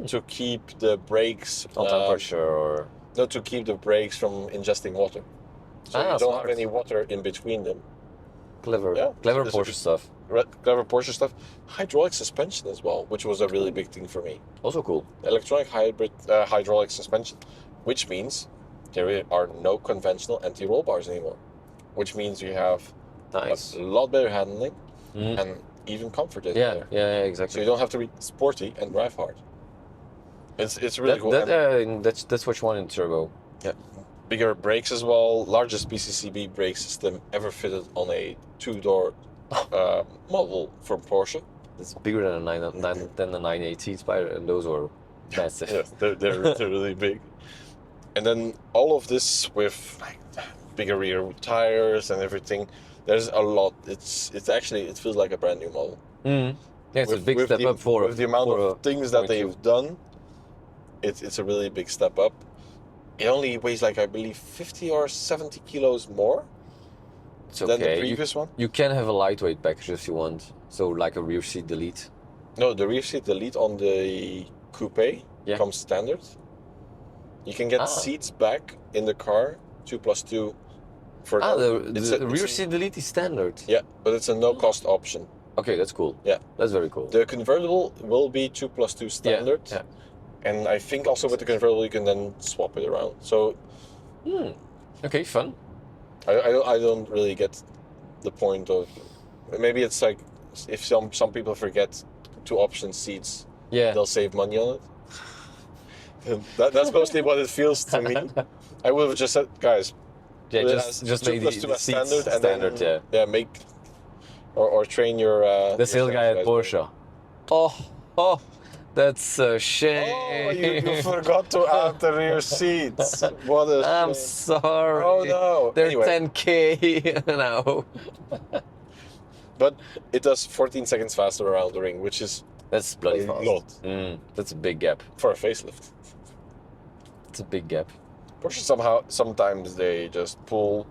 A: to keep the brakes
B: On temperature or
A: no, to keep the brakes from ingesting water. So you don't
B: smart.
A: have any water in between them.
B: clever,
A: Yeah,
B: clever
A: it's a
B: Porsche
A: bit-
B: stuff.
A: Clever Porsche stuff. Hydraulic suspension as well, which was a really big thing for me.
B: Also cool.
A: Electronic hybrid hydraulic suspension, which means there are no conventional anti-roll bars anymore. Which means you have
B: Nice.
A: a lot better handling and even comfort in
B: Yeah,
A: there.
B: yeah,
A: So
B: exactly.
A: you don't have to be sporty and drive hard. It's really cool. And
B: That's what you want in turbo. Yeah.
A: bigger brakes as well. Largest PCCB brake system ever fitted on a two-door model from Porsche.
B: It's bigger than than the 980 Spider, and those were massive.
A: Yeah, they're really big. And then all of this with like bigger rear tires and everything. There's a lot. It's actually it feels like a brand new model.
B: Yeah, it's a big step up for
A: with the amount
B: for
A: of things that
B: 0.2.
A: they've done. It's a really big step up. It only weighs like I believe 50 or 70 kilos more
B: It's
A: than the
B: okay.
A: previous one.
B: You can have a lightweight package if you want. So like a rear seat delete.
A: No, the rear seat delete on the coupe comes standard. You can get seats back in the car, 2+2. For
B: The rear seat delete is standard.
A: Yeah, but it's a no-cost option.
B: Okay, that's cool.
A: Yeah,
B: that's very cool.
A: The convertible will be 2+2 standard.
B: Yeah.
A: And I think also with the convertible you can then swap it around. So
B: Okay, fun.
A: I don't really get the point of maybe it's like if some people forget to option seats, they'll save money on it. That's mostly what it feels to me. I would have just said, guys,
B: just make the
A: 2+2 as
B: seats
A: standard, and then, make or train your
B: the sales guy at Porsche. Oh, that's a shame.
A: Oh, you forgot to add the rear seats. What a
B: I'm
A: shame.
B: sorry.
A: Oh no.
B: They're
A: Anyway,
B: 10K now.
A: but it does 14 seconds faster around the ring, which is
B: That's bloody
A: a
B: fast.
A: lot
B: That's a big gap.
A: for a facelift.
B: It's a big gap.
A: Porsche sometimes they just pull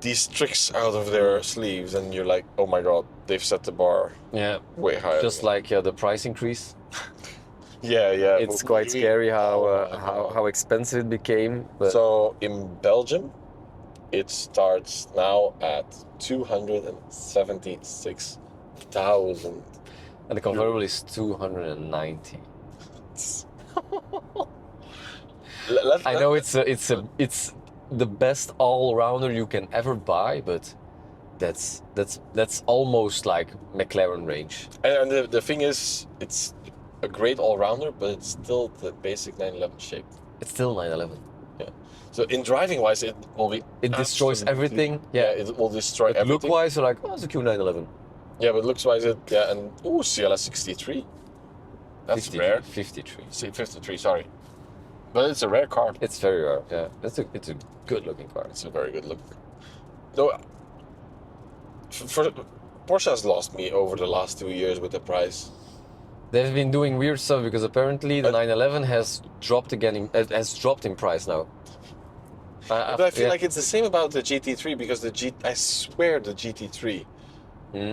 A: these tricks out of their sleeves, and you're like, oh my god, they've set the bar
B: Yeah.
A: way higher.
B: Just like the price increase.
A: yeah.
B: It's quite scary how expensive it became. But
A: So in Belgium, it starts now at 276,000.
B: and the convertible is 290. I know it's the best all-rounder you can ever buy, but that's almost like McLaren range.
A: And the thing is, it's a great all-rounder, but it's still the basic 911 shape.
B: It's still 911.
A: Yeah. So in driving-wise, it will be.
B: It destroys
A: absolutely-
B: everything.
A: Yeah, it will destroy everything.
B: Look-wise, you're like, oh, it's a Q911.
A: Yeah, but looks-wise, and CLS 63. That's
B: 53,
A: rare.
B: 53.
A: 53, sorry. But it's a rare car.
B: It's very rare. Yeah, it's a good-looking car.
A: It's a very good look. Though, for Porsche has lost me over the last 2 years with the price.
B: They've been doing weird stuff because apparently the 911 has dropped again. Has dropped in price now.
A: But I feel like it's the same about the GT3 because I swear the GT3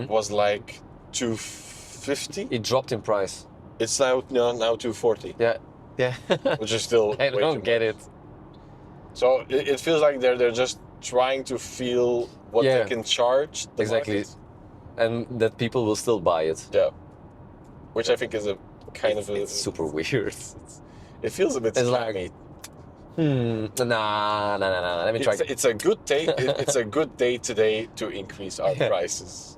A: was like 250.
B: It dropped in price.
A: It's now 240.
B: Yeah.
A: Which is still.
B: I
A: way
B: don't
A: too
B: get
A: much.
B: it.
A: So it feels like they're just trying to feel what they can charge. The
B: Exactly.
A: market.
B: And that people will still buy it.
A: Yeah. Which I think is a kind of a.
B: It's super weird.
A: It feels a bit
B: It's
A: scammy.
B: Nah. Let me try.
A: It's a good day. It's a good day today to increase our prices.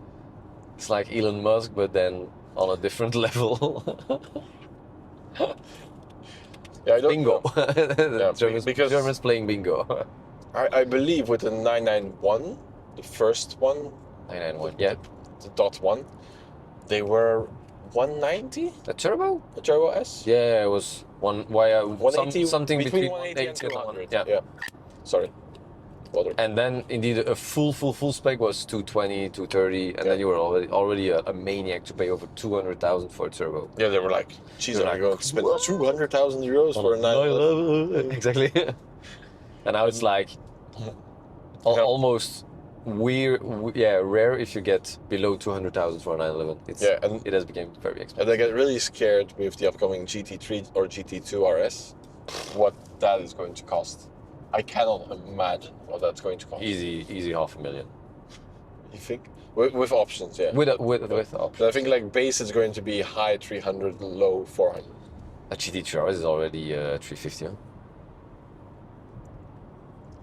B: It's like Elon Musk, but then on a different level.
A: Yeah, I don't
B: Bingo.
A: know.
B: Germans playing bingo.
A: I believe with the 991, the first one,
B: 991. Yeah.
A: the dot one, they were 190.
B: A turbo?
A: A Turbo S.
B: Yeah, it was
A: 180,
B: something between
A: 180 and
B: 180
A: 200. Yeah. Sorry. Water.
B: And then indeed a full spec was 220, 230, and
A: Yeah.
B: then you were already a maniac to pay over 200,000 for a turbo.
A: Yeah, they were like, geez,
B: They're
A: are
B: like,
A: you going to spend
B: what?
A: 200,000 euros for a 911?
B: Exactly. And now it's like
A: Yeah.
B: almost rare if you get below 200,000 for a 911.
A: Yeah, and
B: it has become very expensive.
A: And I get really scared with the upcoming GT3 or GT2 RS, what that is going to cost. I cannot imagine what that's going to cost.
B: Easy 500,000
A: You think? With options, yeah.
B: with options.
A: But I think like base is going to be high 300, low 400.
B: A GT3 RS is already 350. Huh?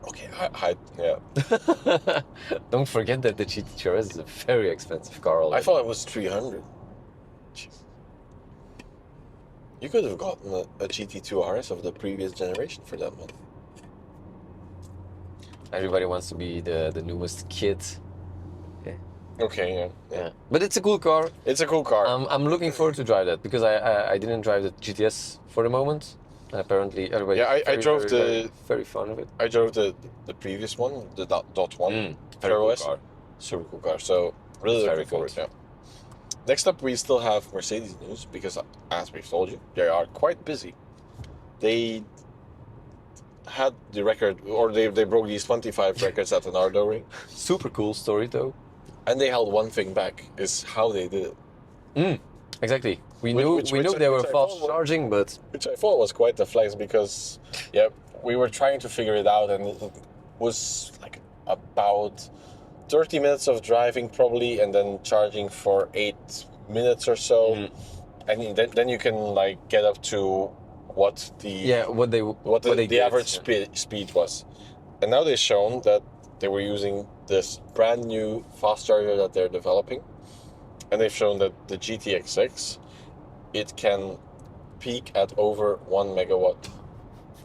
A: Okay, high, yeah.
B: Don't forget that the GT3 RS is a very expensive car already.
A: I thought it was 300. Jeez. You could have gotten a GT2 RS of the previous generation for that money.
B: Everybody wants to be the newest kid.
A: Okay, yeah.
B: But it's a cool car.
A: It's a cool car.
B: I'm looking forward to drive that because I didn't drive the GTS for the moment. And apparently everybody.
A: Yeah, I drove
B: very fond of it.
A: I drove the previous one, the dot one.
B: Very
A: Turbo
B: cool
A: S.
B: car.
A: Super cool car. So really
B: It's very
A: looking forward.
B: good.
A: Yeah. Next up, we still have Mercedes news because, as we've told you, they are quite busy. They had the record, or they broke these 25 records at an Ardo ring,
B: Super cool story though.
A: and they held one thing back: is how they did it.
B: Exactly. We
A: Which-
B: knew
A: which-
B: we knew
A: which
B: they
A: I-
B: were
A: which I
B: fast
A: thought-
B: charging, but
A: Which I thought was quite the flex because, yeah, we were trying to figure it out, and it was like about 30 minutes of driving probably, and then charging for 8 minutes or so, and then you can like get up to what the
B: what they
A: the
B: did.
A: average speed was. And now they've shown that they were using this brand new fast charger that they're developing, and they've shown that the GTX6, it can peak at over 1 megawatt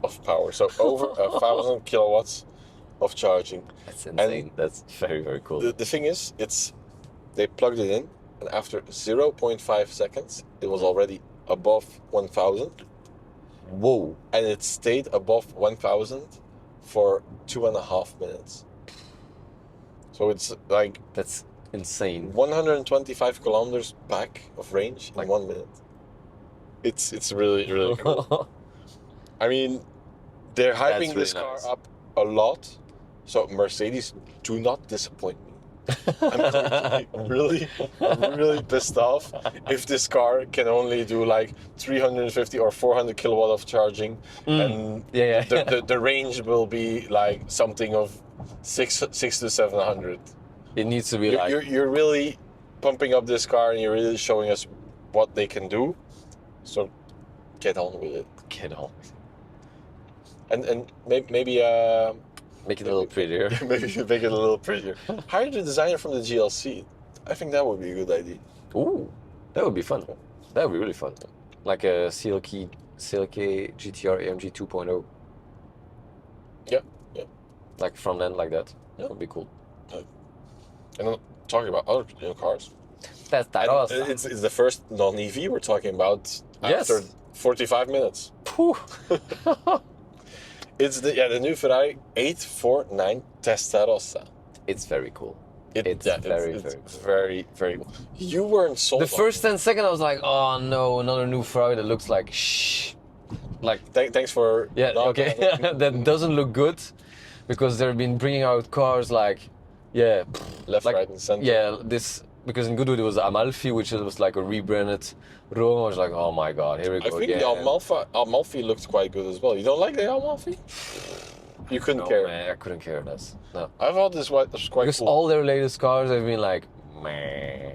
A: of power, so over 1,000 kilowatts of charging.
B: That's insane. That's very cool.
A: The thing is, they plugged it in, and after 0.5 seconds, it was already above 1,000.
B: Whoa.
A: And it stayed above 1,000 for 2.5 minutes. So it's like
B: That's insane.
A: 125 kilometers back of range in 1 minute. It's really cool. I mean, they're hyping
B: That's
A: this
B: really
A: car
B: nice.
A: up a lot. So Mercedes, do not disappoint me. I'm going to be really pissed off if this car can only do like 350 or 400 kilowatt of charging, and
B: Yeah.
A: the range will be like something of 600 to 700.
B: It needs to be
A: You're really pumping up this car, and you're really showing us what they can do. So get on with it,
B: get on.
A: and maybe
B: Make it a little prettier.
A: maybe make it a little prettier. Hire the designer from the GLC. I think that would be a good idea.
B: Ooh, that would be fun. That would be really fun. Like a CLK GTR AMG 2.0.
A: Yeah.
B: Like front end like that.
A: Yeah.
B: That would be cool.
A: And then talking about other new cars.
B: Testarossa.
A: It's the first non-EV we're talking about
B: Yes.
A: after 45 minutes.
B: Phew.
A: It's the new Ferrari 849 Testarossa.
B: It's very cool.
A: It's
B: very
A: very cool. You weren't sold.
B: The first 10 seconds I was like, oh no, another new Ferrari that looks like shh. Like,
A: Thanks for not
B: okay.
A: having
B: That doesn't look good because they've been bringing out cars like,
A: left,
B: like,
A: right, and center.
B: yeah, this, because in Goodwood it was Amalfi, which was like a rebranded Roma. I was like, oh my god, here we
A: I
B: go
A: think
B: again.
A: the Amalfi looked quite good as well. You don't like the Amalfi? You couldn't
B: No,
A: care.
B: man, I couldn't care less. No.
A: I thought this was quite
B: Because
A: cool.
B: all their latest cars have been like, meh.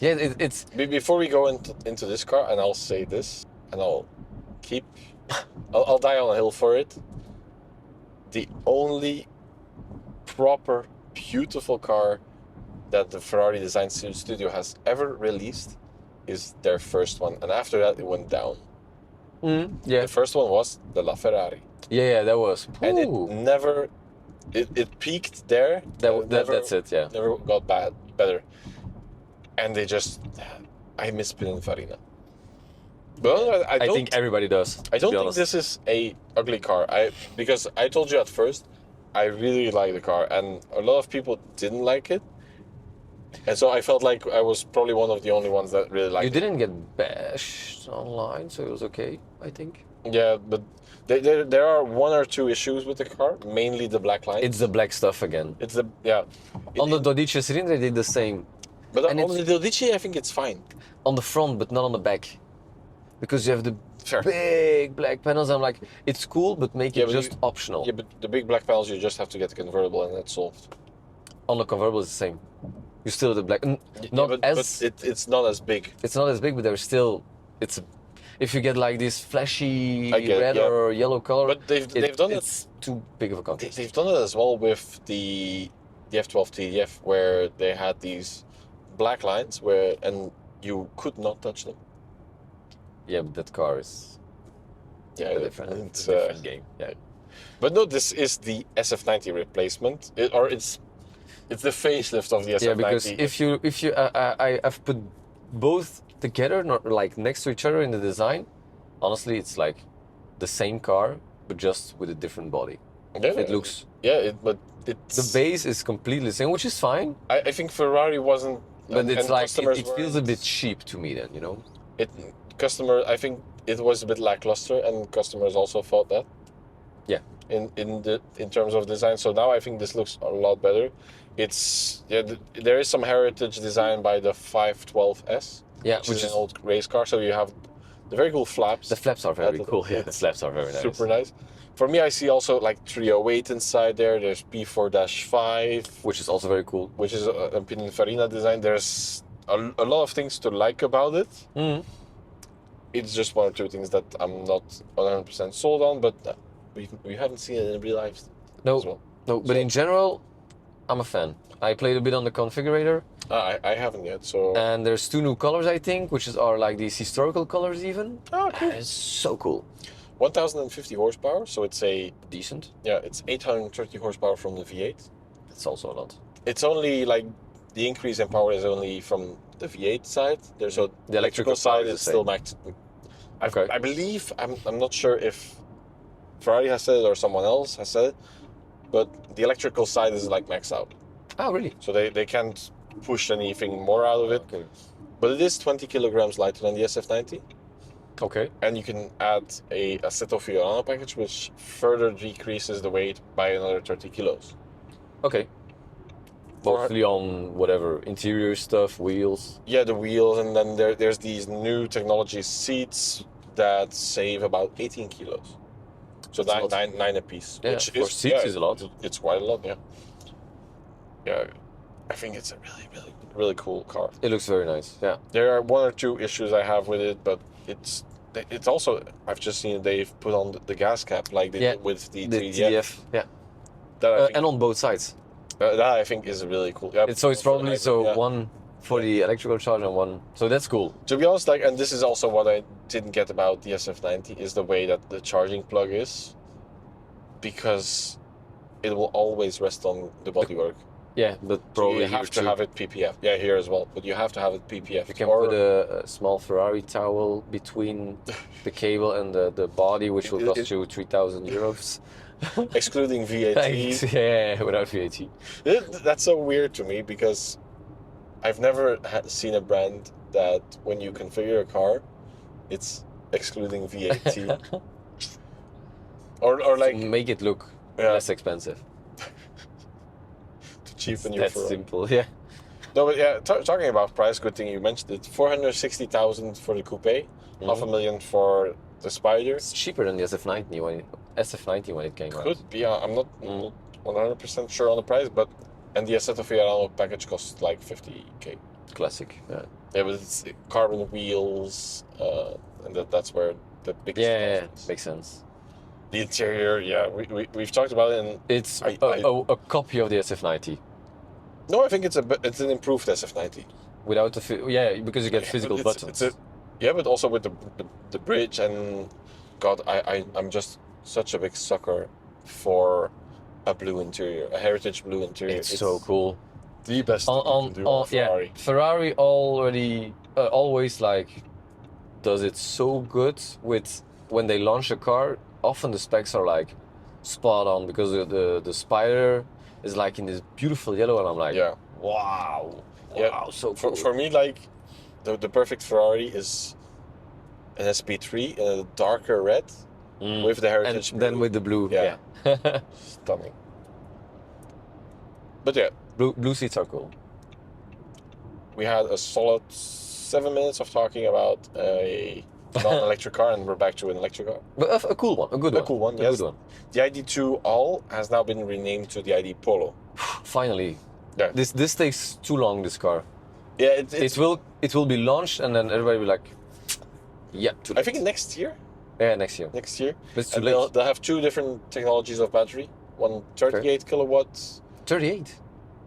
B: Yeah, it's
A: Before we go into this car, and I'll say this, and I'll keep, I'll die on a hill for it. The only proper, beautiful car that the Ferrari design studio has ever released is their first one, and after that it went down.
B: yeah,
A: The first one was the LaFerrari,
B: yeah, that was.
A: and it
B: Ooh.
A: never it peaked there.
B: That's it. Yeah.
A: Never got better. And they just, I miss Pininfarina. But
B: I think everybody does.
A: I don't
B: to be
A: think
B: honest.
A: this is a ugly car. Because I told you at first, I really like the car, and a lot of people didn't like it, and so I felt like I was probably one of the only ones that really liked
B: You
A: it.
B: didn't get bashed online, so it was okay, I think.
A: Yeah, but there are one or two issues with the car, mainly the black line.
B: It's the black stuff again.
A: It's the
B: On the 12 cylinder, they did the same.
A: but
B: and
A: on
B: it's-
A: the Dodici, I think it's fine.
B: On the front, but not on the back. Because you have the
A: Fair.
B: big black panels. I'm like, it's cool, but make
A: Yeah,
B: it
A: but
B: just optional.
A: Yeah, but the big black panels, you just have to get the convertible, and that's solved.
B: On the convertible, it's the same. You still have the black.
A: Yeah,
B: Not
A: but
B: as.
A: it's not as big.
B: It's not as big, but there's still. It's. If you get like this flashy
A: I get it,
B: red
A: yeah.
B: or yellow color,
A: But they've done it.
B: It's too big of a contrast.
A: They've done it as well with the F12 TDF, where they had these black lines and you could not touch them.
B: Yeah, but that car is
A: Yeah,
B: a different,
A: it's,
B: different game. Yeah.
A: But no, this is the SF90 replacement, it's the facelift of the SF90.
B: Yeah, because if you I've put both together, not like next to each other in the design. Honestly, it's like the same car, but just with a different body.
A: Yeah,
B: It looks.
A: but it's
B: The base is completely the same, which is fine.
A: I think Ferrari wasn't.
B: But
A: and
B: it's like
A: customers
B: it feels a
A: weren't-
B: bit cheap to me then, you know.
A: I think it was a bit lackluster, and customers also thought that.
B: Yeah.
A: In terms of design, so now I think this looks a lot better. There is some heritage design by the 512S,
B: Yeah,
A: which is an old race car. So you have the very cool flaps.
B: the flaps are very
A: the-
B: cool. Yeah, the flaps are very nice.
A: Super nice. For me, I see also like 308 inside there. There's P4-5,
B: Which is also very cool.
A: which is a Pininfarina design. There's a lot of things to like about it.
B: Mm.
A: It's just one or two things that I'm not 100% sold on, but we haven't seen it in real life
B: No,
A: as well.
B: no, but in general, I'm a fan. I played a bit on the configurator,
A: I haven't yet, so...
B: and there's 2 new colors, I think, are like these historical colors even.
A: Oh, cool.
B: It's so cool.
A: 1050 horsepower, so it's
B: Decent.
A: it's 830 horsepower from the V8.
B: It's also a lot.
A: It's only like the increase in power is only from the V8 side. There's
B: The electrical
A: side
B: power is
A: is
B: the
A: still
B: same.
A: maxed.
B: Okay.
A: I believe I'm not sure if Ferrari has said it or someone else has said it, but the electrical side is like maxed out,
B: Oh, really?
A: so they can't push anything more out of it.
B: Okay.
A: But it is 20 kilograms lighter than the SF90,
B: Okay.
A: and you can add a Assetto Fiorano package, which further decreases the weight by another 30 kilos.
B: Okay. Mostly on whatever interior stuff, wheels.
A: Yeah, the wheels, and then there's these new technology seats that save about 18 kilos. So
B: That's a lot.
A: nine a piece.
B: Yeah,
A: which
B: for seats is a lot.
A: It's quite a lot, yeah. Yeah, I think it's a really, really, really cool car.
B: It looks very nice. Yeah.
A: There are one or two issues I have with it, but it's also, I've just seen they've put on the gas cap like they
B: Yeah,
A: did with the
B: The
A: 3DF.
B: TDF. Yeah.
A: That, I think,
B: And on both sides.
A: that I think is really cool. Yeah,
B: It's probably
A: yeah.
B: one for the electrical charge and one. So that's cool.
A: To be honest, and this is also what I didn't get about the SF90, is the way that the charging plug is, because it will always rest on the bodywork.
B: Yeah, but
A: So
B: probably
A: you have to have it PPF. Yeah, here as well, but you have to have it PPF.
B: You can put a small Ferrari towel between the cable and the body, which will cost you 3,000 euros.
A: excluding VAT.
B: Yeah, without VAT.
A: That's so weird to me, because I've never seen a brand that when you configure a car, it's excluding VAT. or like
B: Make it look
A: Yeah.
B: less expensive.
A: to cheapen your
B: That's
A: Ferrari.
B: simple. Yeah.
A: No, but yeah, talking about price, good thing you mentioned it. 460,000 for the coupe, $500,000 for the Spider.
B: It's cheaper than the SF90 when it came out.
A: Could be. I'm not 100% sure on the price, but and the Assetto Fiorano package costs like 50k.
B: Classic. Yeah.
A: Yeah, but it's carbon wheels, and that's where the biggest.
B: Yeah,
A: cost is.
B: makes sense.
A: The interior, yeah, we've talked about it. And
B: It's
A: I-
B: a copy of the SF90
A: no, I think it's an improved SF90.
B: without the because you get physical
A: It's-
B: buttons.
A: Yeah, but also with the bridge, and God, I'm just such a big sucker for a blue interior, a heritage blue interior.
B: It's so cool.
A: The best thing you can do on Ferrari.
B: Yeah, Ferrari always like does it so good with when they launch a car. Often the specs are like spot on because the spider is like in this beautiful yellow, and I'm like,
A: Yeah.
B: wow,
A: Yeah.
B: so cool.
A: For me, like the perfect Ferrari is an SP3 in a darker red with the heritage
B: and
A: blue.
B: then with the blue,
A: Yeah.
B: yeah.
A: Stunning. But yeah,
B: blue seats are cool.
A: we had a solid 7 minutes of talking about a non-electric car, and we're back to an electric car.
B: But a cool one, a good one.
A: A cool one,
B: a
A: yes.
B: good one.
A: The ID2 All has now been renamed to the ID Polo.
B: Finally.
A: Yeah.
B: This takes too long, this car.
A: Yeah,
B: It will be launched and then everybody will be like, yeah, too late.
A: I think next year.
B: Yeah, next year.
A: Next year.
B: But it's too
A: And
B: late.
A: they'll have two different technologies of battery. One 38 kilowatts.
B: 38.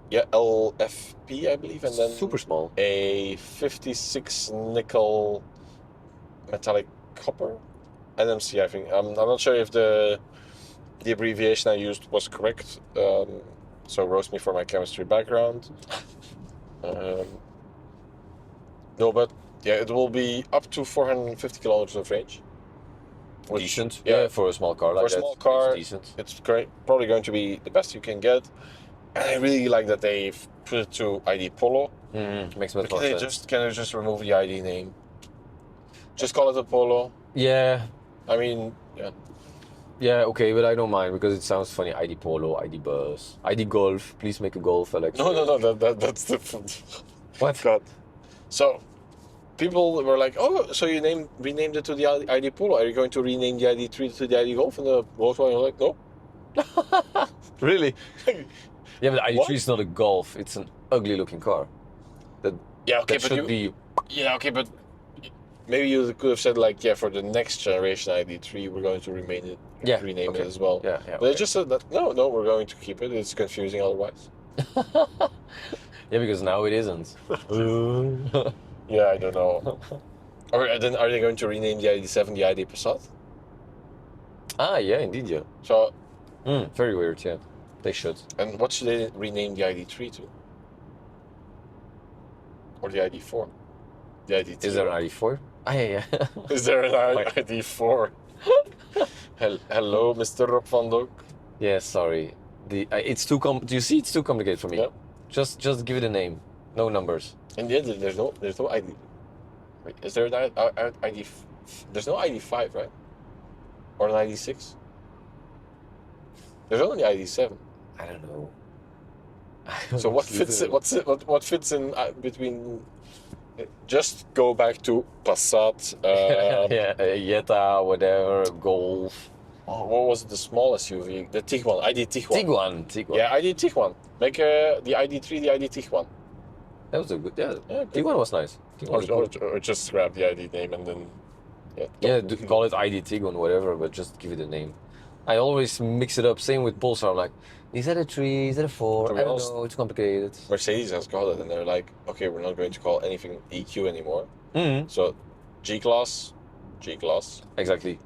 A: Yeah, LFP, I believe, and then
B: Super small.
A: a 56 nickel metallic copper NMC. I think I'm not sure if the abbreviation I used was correct. So roast me for my chemistry background. No, but yeah, it will be up to 450 kilometers of range. Which,
B: Decent.
A: yeah.
B: Yeah, for a small car like
A: For a
B: that.
A: small car,
B: it's decent.
A: It's great. Probably going to be the best you can get. And I really like that they've put it to ID Polo.
B: Makes much more sense.
A: Can they just remove the ID name? Just call it a Polo.
B: Yeah,
A: I mean, yeah.
B: yeah, okay, but I don't mind because it sounds funny. ID Polo, ID Bus, ID Golf. Please make a Golf, Alex.
A: No, that's different.
B: What?
A: God. So, people were like, "Oh, so you renamed it to the ID Polo? Are you going to rename the ID3 to the ID Golf?" And the Volkswagen was like, "No."
B: Really? Yeah, but the ID3
A: What?
B: is not a Golf. It's an ugly-looking car.
A: Yeah, okay,
B: That
A: but
B: should be.
A: Yeah, okay, but maybe you could have said like, yeah, for the next generation ID3, we're going to rename
B: okay.
A: it as well.
B: Yeah,
A: But
B: okay.
A: they just said that no, we're going to keep it. It's confusing otherwise.
B: Yeah, because now it isn't.
A: Yeah, I don't know. Or then are they going to rename the ID7 the ID Passat?
B: Ah, yeah, indeed, yeah.
A: So,
B: Very weird, yeah. They should.
A: and what should they rename the ID3 to? Or the ID4? The ID2.
B: Is there an ID4? Ah, yeah, yeah.
A: Is there an ID4? Hello, Mr. Rob van Dok.
B: Yeah, sorry. It's too do you see? It's too complicated for me.
A: Yeah.
B: Just give it a name. No numbers.
A: And yeah, there's no ID. Wait, is there an ID? There's no ID5, right? Or an ID6? There's only ID7.
B: I don't know.
A: So what fits in? What fits in between? Just go back to Passat.
B: Yeah, Jetta, whatever, Golf.
A: What was the smallest SUV? The Tiguan. ID Tiguan.
B: Tiguan.
A: Yeah, ID Tiguan. Make the ID3 the ID Tiguan.
B: That was a good. Yeah,
A: Yeah, good.
B: Tiguan was nice. Tiguan was cool.
A: Or just grab the ID name and then.
B: Yeah, call it ID Tiguan, whatever, but just give it a name. I always mix it up. Same with Polestar. I'm like, is that a 3? Is that a 4?
A: To be
B: I don't
A: honest,
B: know. It's complicated.
A: Mercedes has got it, and they're like, okay, we're not going to call anything EQ anymore.
B: Mm-hmm.
A: So, G class,
B: Exactly.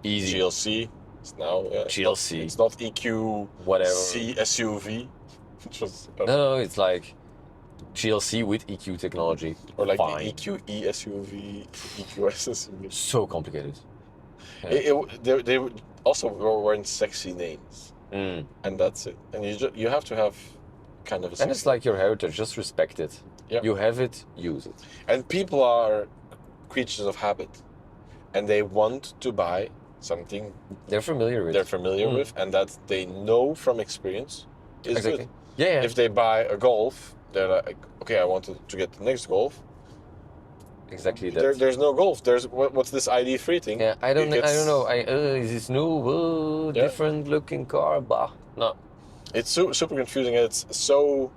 B: Easy.
A: GLC. It's now
B: GLC.
A: It's not EQ.
B: Whatever.
A: C SUV. Which was
B: No, it's like GLC with EQ technology.
A: or like
B: Fine.
A: the EQ E SUV, EQS SUV.
B: So complicated.
A: They also weren't sexy names, and that's it. And you have to have kind of a.
B: And it's like your heritage. Just respect it.
A: Yeah.
B: You have it. Use it.
A: And people are creatures of habit, and they want to buy something
B: They're familiar with.
A: they're familiar with, and that they know from experience is
B: Exactly.
A: good.
B: Yeah.
A: If they buy a Golf, they're like, okay, I want to get the next Golf.
B: Exactly that.
A: There's no Golf. There's what's this ID3 thing?
B: Yeah, I don't
A: It's-
B: know. Is this new?
A: Yeah.
B: Different looking car? Bah. No.
A: It's super confusing, and it's so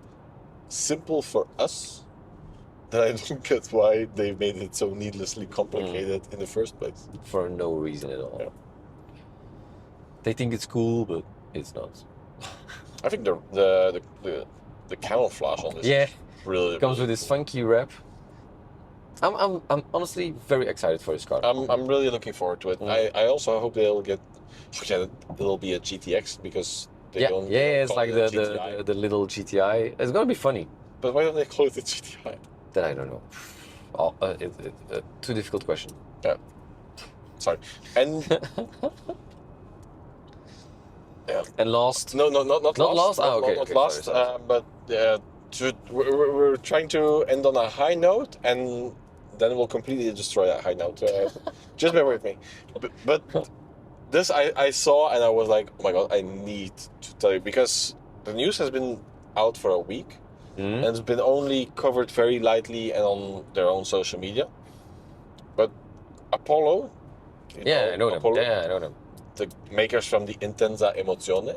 A: simple for us that I don't get why they made it so needlessly complicated in the first place.
B: For no reason at all.
A: Yeah.
B: They think it's cool, but it's not.
A: I think the camouflage on this
B: Yeah.
A: is really
B: Comes
A: really
B: with this funky wrap. I'm honestly very excited for this car.
A: I'm really looking forward to it. I also hope they'll get. Yeah, it'll be a GTX because They
B: Yeah,
A: don't,
B: yeah,
A: they don't
B: it's
A: call
B: like
A: it a GTI.
B: the little GTI. It's gonna be funny.
A: But why don't they call it a GTI?
B: Then I don't know. Oh, too difficult question.
A: Yeah. Sorry. And yeah.
B: And last,
A: No, not
B: Not
A: last.
B: last? Ah, okay,
A: Not
B: okay,
A: last.
B: sorry.
A: But we're trying to end on a high note, and then we'll completely destroy that high note. Just bear with me. But this I saw, and I was like, oh my god, I need to tell you, because the news has been out for a week, and it's been only covered very lightly and on their own social media. But Apollo,
B: I know them.
A: Apollo,
B: Yeah, I know them.
A: the makers from the Intensa Emozione,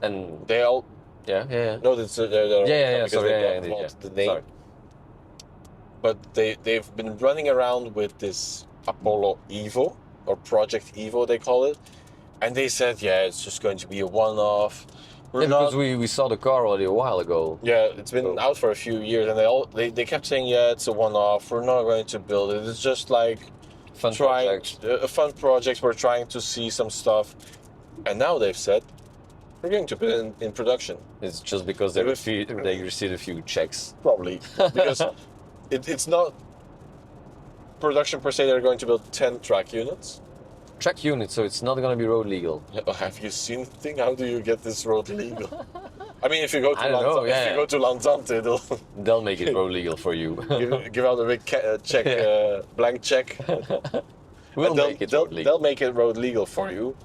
B: And
A: they all
B: yeah.
A: no, that's
B: Yeah.
A: because
B: Sorry,
A: they
B: indeed,
A: bought
B: yeah.
A: the name.
B: Sorry.
A: But they've been running around with this Apollo Evo, or Project Evo they call it, and they said, yeah, it's just going to be a one-off.
B: Yeah, because we saw the car already a while ago.
A: Yeah, it's been out for a few years, and they kept saying, yeah, it's a one-off. We're not going to build it. It's just like
B: Fun project.
A: a fun project. We're trying to see some stuff, and now they've said we're going to put it in production.
B: It's just because they received a few checks.
A: Probably because it's not production per se. They're going to build 10 track units.
B: Track unit, so it's not gonna be road legal.
A: Have you seen the thing? How do you get this road legal? I mean, if you go to
B: I don't know,
A: if you go to Lanzante,
B: They'll make it road legal for you.
A: give out a big check, blank check.
B: We'll
A: And
B: make it road legal.
A: They'll make it road legal for you,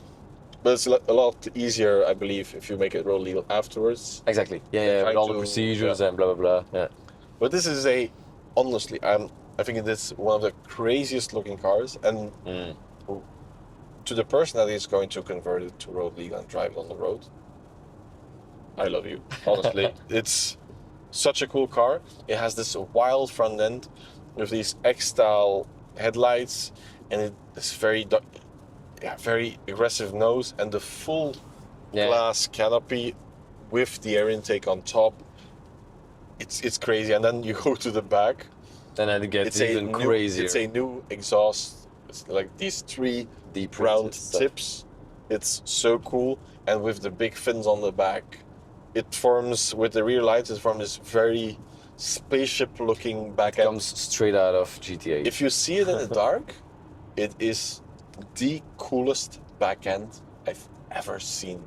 A: but it's a lot easier, I believe, if you make it road legal afterwards.
B: Exactly. Yeah, with
A: trying
B: all the
A: to-
B: procedures
A: yeah.
B: and blah blah blah. Yeah.
A: But this is honestly, I think it is one of the craziest looking cars, and to the person that is going to convert it to road legal and drive it on the road, I love you. Honestly, it's such a cool car. It has this wild front end with these X-style headlights, and it's very aggressive nose, and the full glass canopy with the air intake on top. It's crazy. And then you go to the back.
B: Then it gets even crazier.
A: It's a new exhaust. It's like these three
B: Deep
A: round
B: stuff.
A: tips. It's so cool, and with the big fins on the back, it forms with the rear lights. It forms this very spaceship-looking back end.
B: Comes straight out of GTA.
A: If you see it in the dark, it is the coolest back end I've ever seen,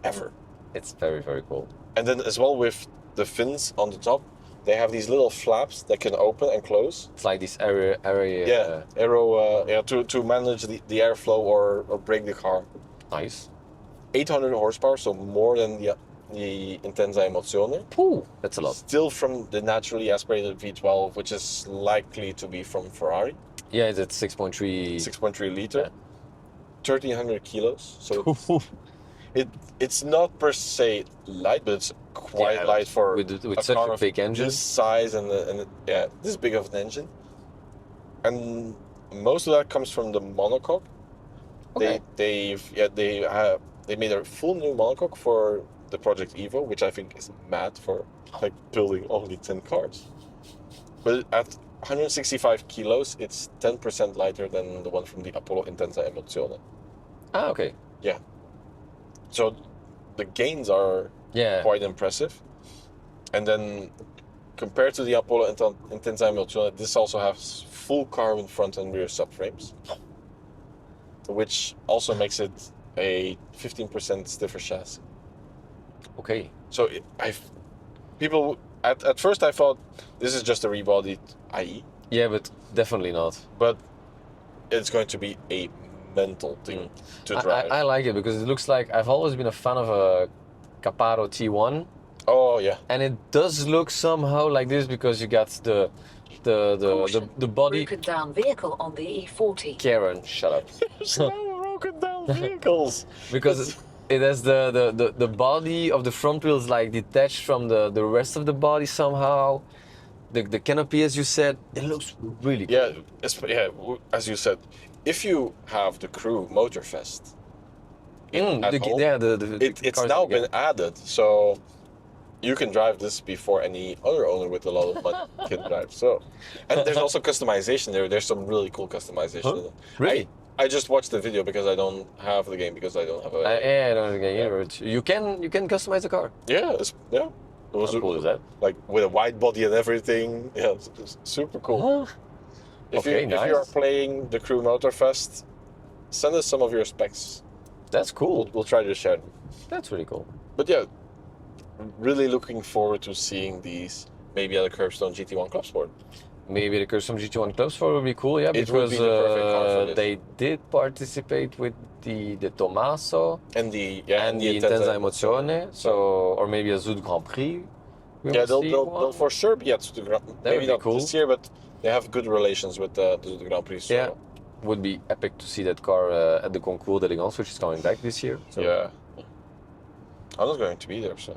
A: ever.
B: It's very very cool.
A: And then as well with the fins on the top, they have these little flaps that can open and close.
B: It's like this area.
A: To manage the airflow or brake the car.
B: Nice.
A: 800 horsepower, so more than the Intensa Emozione.
B: Ooh, that's a lot.
A: Still from the naturally aspirated V12, which is likely to be from Ferrari.
B: Yeah, it's at 6.3.
A: 6.3 liter.
B: Yeah.
A: 1,300 kilos. So it's not per se light, but it's quite light for
B: with
A: a
B: such
A: car
B: a
A: of
B: big engine.
A: this size and this big of an engine. And most of that comes from the monocoque.
B: Okay.
A: They made a full new monocoque for the Project Evo, which I think is mad for like building only 10 cars. But at 165 kilos, it's 10% lighter than the one from the Apollo Intensa Emozione.
B: Ah, okay.
A: Yeah. So the gains are quite impressive. And then compared to the Apollo Intensa Emozione, this also has full carbon front and rear subframes, which also makes it a 15% stiffer chassis.
B: Okay.
A: So people at first I thought this is just a rebodied IE,
B: Yeah, but definitely not.
A: but it's going to be a mental thing to drive.
B: I like it because it looks like I've always been a fan of a Caparo T1,
A: Oh yeah.
B: and it does look somehow like this because you got the body.
C: Broken down vehicle on the E40.
B: Karen, shut up.
A: There's no broken down vehicles.
B: Because it has the body of the front wheels like detached from the rest of the body somehow. The canopy, as you said, it looks really cool.
A: Yeah, as you said, if you have the crew Motorfest, at home,
B: the
A: it's
B: cars
A: now
B: that you
A: been added. So you can drive this before any other owner with a lot of money can drive. So, and there's also customization there. There's some really cool customization.
B: Huh?
A: In it.
B: Really?
A: I just watched the video because I don't have the game because I don't have a.
B: Yeah, I don't get it. You can customize the car.
A: Yeah, yeah. It was
B: How cool is that?
A: like with a wide body and everything. Yeah, it's super cool.
B: Huh?
A: If
B: Okay,
A: if you are
B: nice.
A: playing the Crew Motorfest, send us some of your specs.
B: That's cool.
A: We'll try to share them.
B: That's really cool.
A: But yeah, really looking forward to seeing these maybe at a Curbstone GT1 Club Sport.
B: Maybe the Custom GT1 Club Sport would be cool, yeah,
A: It would
B: because
A: be the perfect car for this.
B: they did participate with the Tommaso
A: And the
B: and the Intensa Emozione, so or maybe a Zoot Grand Prix. We
A: Yeah,
B: will see
A: they'll
B: one.
A: for sure be at the Grand.
B: would
A: Maybe
B: be
A: not
B: cool.
A: this year, but they have good relations with the Grand Prix. So.
B: Yeah, would be epic to see that car at the Concours d'Elegance, which is coming back this year. So.
A: Yeah. I'm not going to be there, so.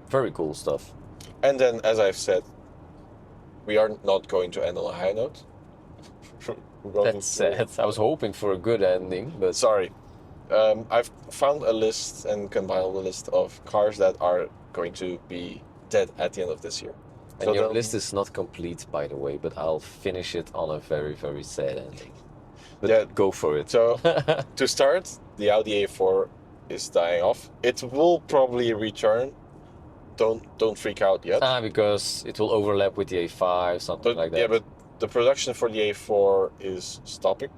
B: Very cool stuff.
A: And then, as I've said, we are not going to end on a high note. We're going
B: That's
A: to-
B: sad. I was hoping for a good ending, but
A: Sorry. I've found a list and compiled a list of cars that are going to be dead at the end of this year.
B: and
A: So
B: your
A: the-
B: list is not complete, by the way. But I'll finish it on a very, very sad ending. But
A: Yeah.
B: go for it.
A: So, to start, the Audi A4 is dying off. It will probably return. Don't freak out yet.
B: Because it will overlap with the A5, something
A: But
B: like that.
A: yeah, but the production for the A4 is stopping.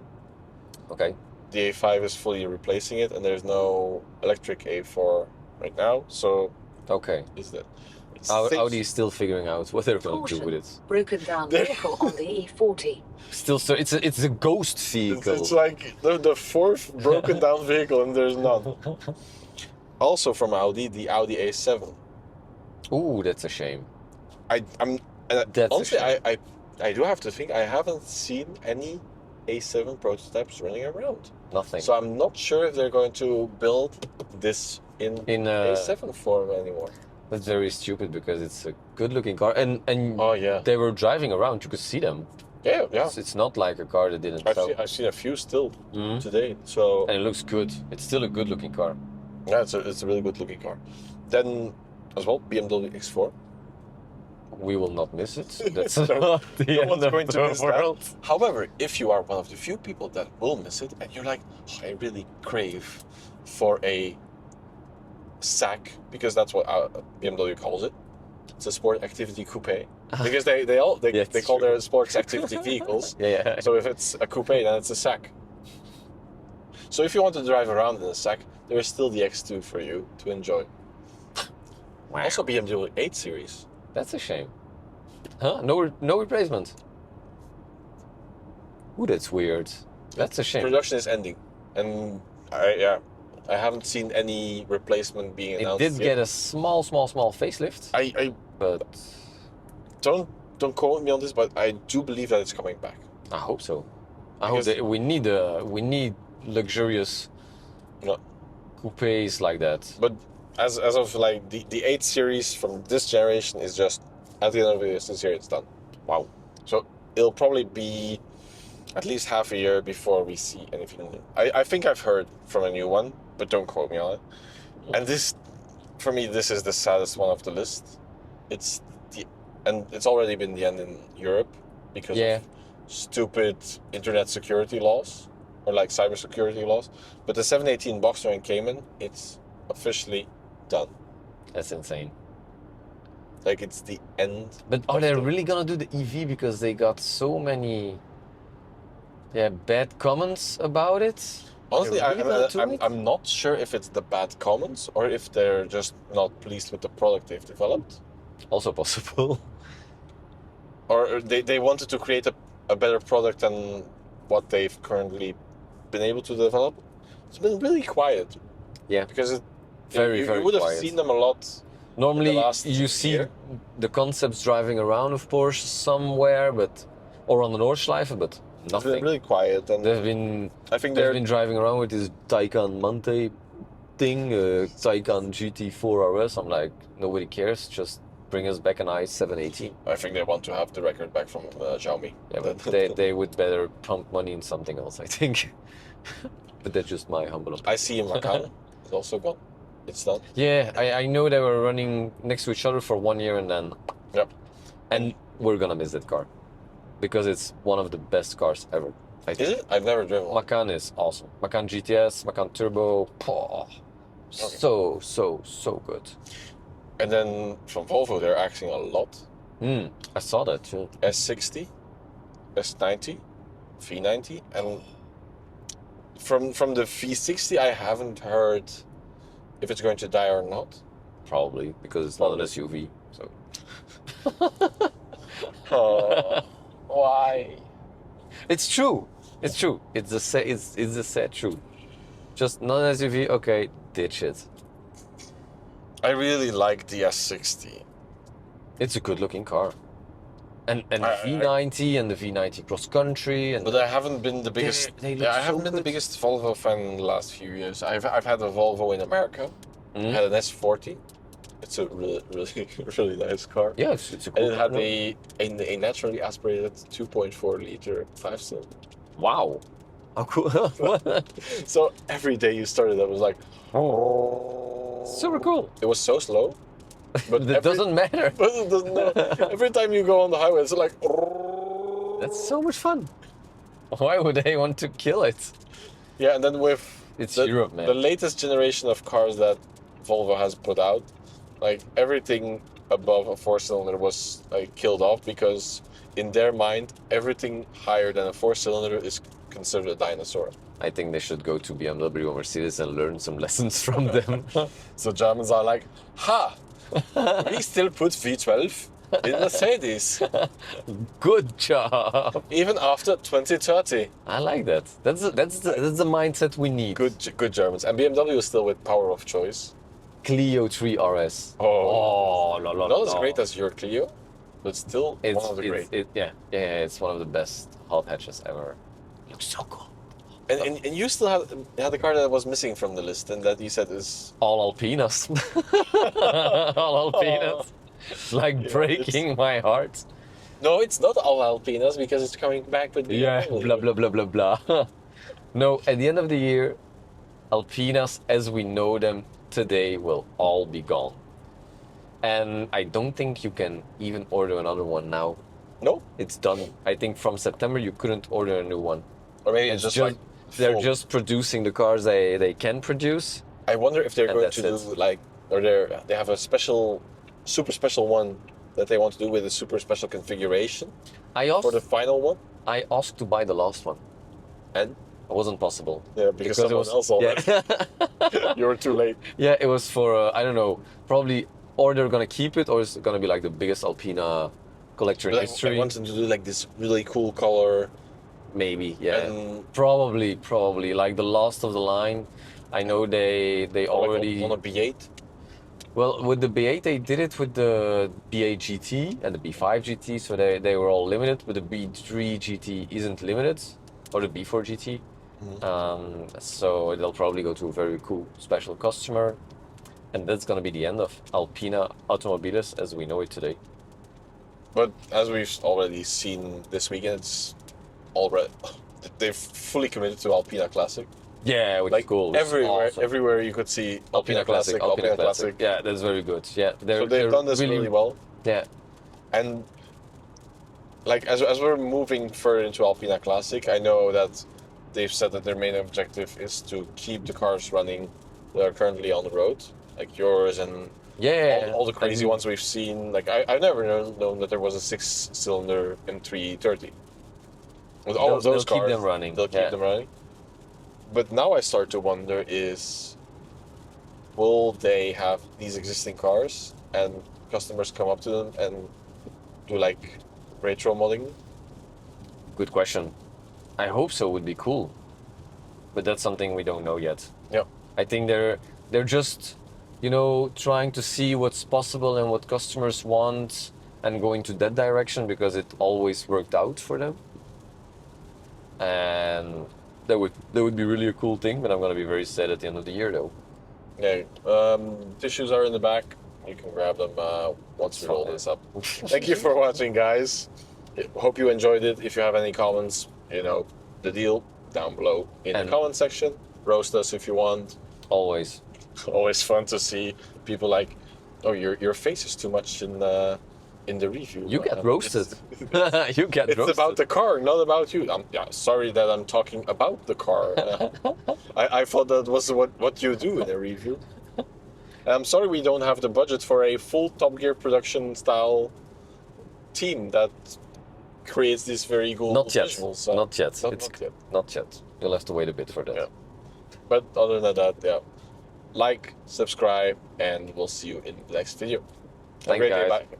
B: Okay.
A: The A5 is fully replacing it, and there's no electric A4 right now. So
B: Okay.
A: is that? It's
B: Audi is still figuring out what they're going to do with it.
C: Broken down vehicle on the E40.
B: Still, so it's a ghost vehicle.
A: It's like the fourth broken down vehicle, and there's none. Also from Audi, the Audi A7.
B: Ooh, that's a shame.
A: I'm
B: That's a
A: honestly,
B: shame.
A: I do have to think I haven't seen any A7 prototypes running around.
B: Nothing.
A: So I'm not sure if they're going to build this in
B: In
A: A7 form anymore.
B: That's very stupid because it's a good-looking car, and
A: Oh yeah,
B: they were driving around. You could see them.
A: yeah.
B: It's not like a car that didn't sell.
A: I've seen a few still
B: Mhm.
A: today. So
B: And it looks good. It's still a good-looking car.
A: yeah, it's a really good looking car. Then as well, BMW X4.
B: We will not miss it. That's
A: No-
B: not the
A: no
B: end
A: one's
B: of
A: going to
B: the
A: miss that.
B: world.
A: However, if you are one of the few people that will miss it, and you're like, oh, I really crave for a SAC, because that's what BMW calls it. It's a sport activity coupe. Because they
B: Yeah,
A: they
B: it's
A: call
B: true.
A: their sports activity vehicles.
B: Yeah.
A: So if it's a coupe, then it's a SAC. So if you want to drive around in a SAC, there is still the X2 for you to enjoy.
B: Wow.
A: Also BMW 8 Series.
B: That's a shame. Huh? No replacement. Ooh, that's weird. That's a shame.
A: Production is ending, and I haven't seen any replacement being
B: It
A: announced
B: did
A: yet.
B: get a small facelift,
A: I
B: but
A: don't quote me on this, but I do believe that it's coming back.
B: I hope so. I hope
A: Because-
B: that we need luxurious
A: No.
B: coupes like that.
A: But as of like the 8 series from this generation is just at the end of this year it's done.
B: Wow.
A: So it'll probably be at least half a year before we see anything new. I think I've heard from a new one, but don't quote me on it. And this, for me, this is the saddest one of the list. And it's already been the end in Europe because
B: Yeah.
A: of stupid internet security laws or like cybersecurity laws. But the 718 Boxster in Cayman, it's officially done.
B: That's insane.
A: Like it's the end.
B: But are
A: of
B: they
A: the-
B: really gonna do the EV because they got so many bad comments about it?
A: Honestly,
B: They're really gonna do it?
A: I'm not sure if it's the bad comments or if they're just not pleased with the product they've developed.
B: Also possible.
A: Or they wanted to create a better product than what they've currently been able to develop. It's been really quiet.
B: Yeah.
A: Because it,
B: Very,
A: you
B: very
A: would have
B: quiet.
A: seen them a lot.
B: Normally,
A: last
B: you see
A: year.
B: the concepts driving around of Porsche somewhere, or on the Nordschleife, but
A: It's been
B: nothing.
A: really quiet, and
B: They've been
A: I think
B: they've
A: they're
B: been driving around with this Taycan Mante thing, Taycan GT4 RS. I'm like, nobody cares. Just bring us back an i718.
A: I think they want to have the record back from Xiaomi.
B: Yeah, but they would better pump money in something else, I think. But that's just my humble opinion.
A: I see Macan is also gone. It's not.
B: Yeah, I know they were running next to each other for 1 year and then.
A: Yep.
B: And we're gonna miss that car because it's one of the best cars ever. I think.
A: Is it? I've never driven one.
B: Macan is awesome. Macan GTS, Macan Turbo. So good.
A: And then from Volvo, they're acting a lot.
B: I saw that too.
A: S60, S90, V90, and from the V60, I haven't heard if it's going to die or not.
B: Probably because it's not an SUV. So.
A: Oh, why?
B: It's true. It's true. It's the sad truth. Just not an SUV. Okay, ditch it.
A: I really like the S60.
B: It's a good-looking car. And the V90 and the V90 cross country and.
A: But I haven't been the biggest.
B: They look
A: I
B: so
A: haven't been the
B: good.
A: biggest Volvo fan in the last few years. I've had a Volvo in America. I had an S40. It's a really nice car.
B: Yeah, it's a cool
A: And it had
B: car.
A: a naturally aspirated 2.4 liter 5-cylinder.
B: Wow. How cool.
A: So every day you started, I was like,
B: Super cool.
A: it was so slow. But
B: That doesn't matter.
A: But it doesn't know. Every time you go on the highway, it's like.
B: That's so much fun. Why would they want to kill it?
A: Yeah, and then with
B: It's Europe, man.
A: the latest generation of cars that Volvo has put out, like everything above a 4-cylinder was like killed off because in their mind, everything higher than a 4-cylinder is considered a dinosaur.
B: I think they should go to BMW or Mercedes and learn some lessons from them.
A: So Germans are like, ha! We still put V12 in Mercedes,
B: Good job.
A: even after 2030.
B: I like that. That's the mindset we need.
A: Good Germans. And BMW is still with power of choice.
B: Clio 3 RS.
A: Oh,
B: la, la,
A: not as
B: la.
A: great as your Clio, but still one of the great.
B: It's one of the best hot hatches ever. Looks so cool.
A: And you still had a car that was missing from the list, and that you said is
B: All Alpinas. All Alpinas. It's like
A: Yeah,
B: breaking my heart.
A: no, it's not all Alpinas because it's coming back with BMW.
B: Blah blah blah blah blah. No, at the end of the year, Alpinas as we know them today will all be gone. And I don't think you can even order another one now.
A: No,
B: It's done. I think from September you couldn't order a new one.
A: or maybe it's just like
B: they're
A: full.
B: just producing the cars they can produce.
A: I wonder if they're
B: and
A: going to
B: that's
A: do like, or they have a super special one that they want to do with a super special configuration for the final one.
B: I asked to buy the last one.
A: And
B: It wasn't possible.
A: yeah, because
B: it
A: someone
B: was,
A: else already.
B: Yeah.
A: You were too late.
B: Yeah, it was for I don't know, probably or they're gonna keep it or it's gonna be like the biggest Alpina collector in
A: But
B: history.
A: I wanted to do like this really cool color.
B: Maybe, yeah.
A: And
B: Probably like the last of the line. I know they already
A: on a B8.
B: well with the B8 they did it with the B8 GT and the B5 GT, so they were all limited. But the B3 GT isn't limited, or the B4 GT. So they'll probably go to a very cool special customer, and that's gonna be the end of Alpina Automobiles as we know it today.
A: But as we've already seen this weekend, it's already they've fully committed to Alpina Classic.
B: Yeah, which
A: Like
B: is cool. Which is
A: everywhere,
B: awesome.
A: everywhere you could see Alpina Classic, Alpina Classic.
B: Yeah, that's very good. Yeah,
A: So they've done this really well.
B: Yeah,
A: And like as we're moving further into Alpina Classic, I know that they've said that their main objective is to keep the cars running that are currently on the road, like yours and
B: yeah.
A: all the crazy ones we've seen. Like I've never known that there was a 6-cylinder M330. With all of those
B: they'll
A: cars,
B: keep them running.
A: they'll keep them running. But now I start to wonder will they have these existing cars and customers come up to them and do like retro modding?
B: Good question. I hope so. Would be cool, but that's something we don't know yet.
A: Yeah.
B: I think they're just, trying to see what's possible and what customers want and going to that direction because it always worked out for them. And that would be really a cool thing, but I'm gonna be very sad at the end of the year though.
A: Yeah. Tissues are in the back. You can grab them once we roll this up. Thank you for watching, guys. Hope you enjoyed it. If you have any comments, the deal down below in the comment section. Roast us if you want.
B: Always.
A: Always fun to see people like, oh, your face is too much in the review.
B: You get roasted. You get
A: It's
B: roasted.
A: about the car, not about you. Sorry that I'm talking about the car. I thought that was what you do in a review. I'm sorry we don't have the budget for a full Top Gear production style team that creates these very cool
B: Not yet.
A: visuals.
B: Not yet.
A: Not yet.
B: Not yet. You'll have to wait a bit for that.
A: Yeah. But other than that, yeah. Like, subscribe, and we'll see you in the next video. Have a
B: Thanks,
A: great day.
B: guys.
A: Bye.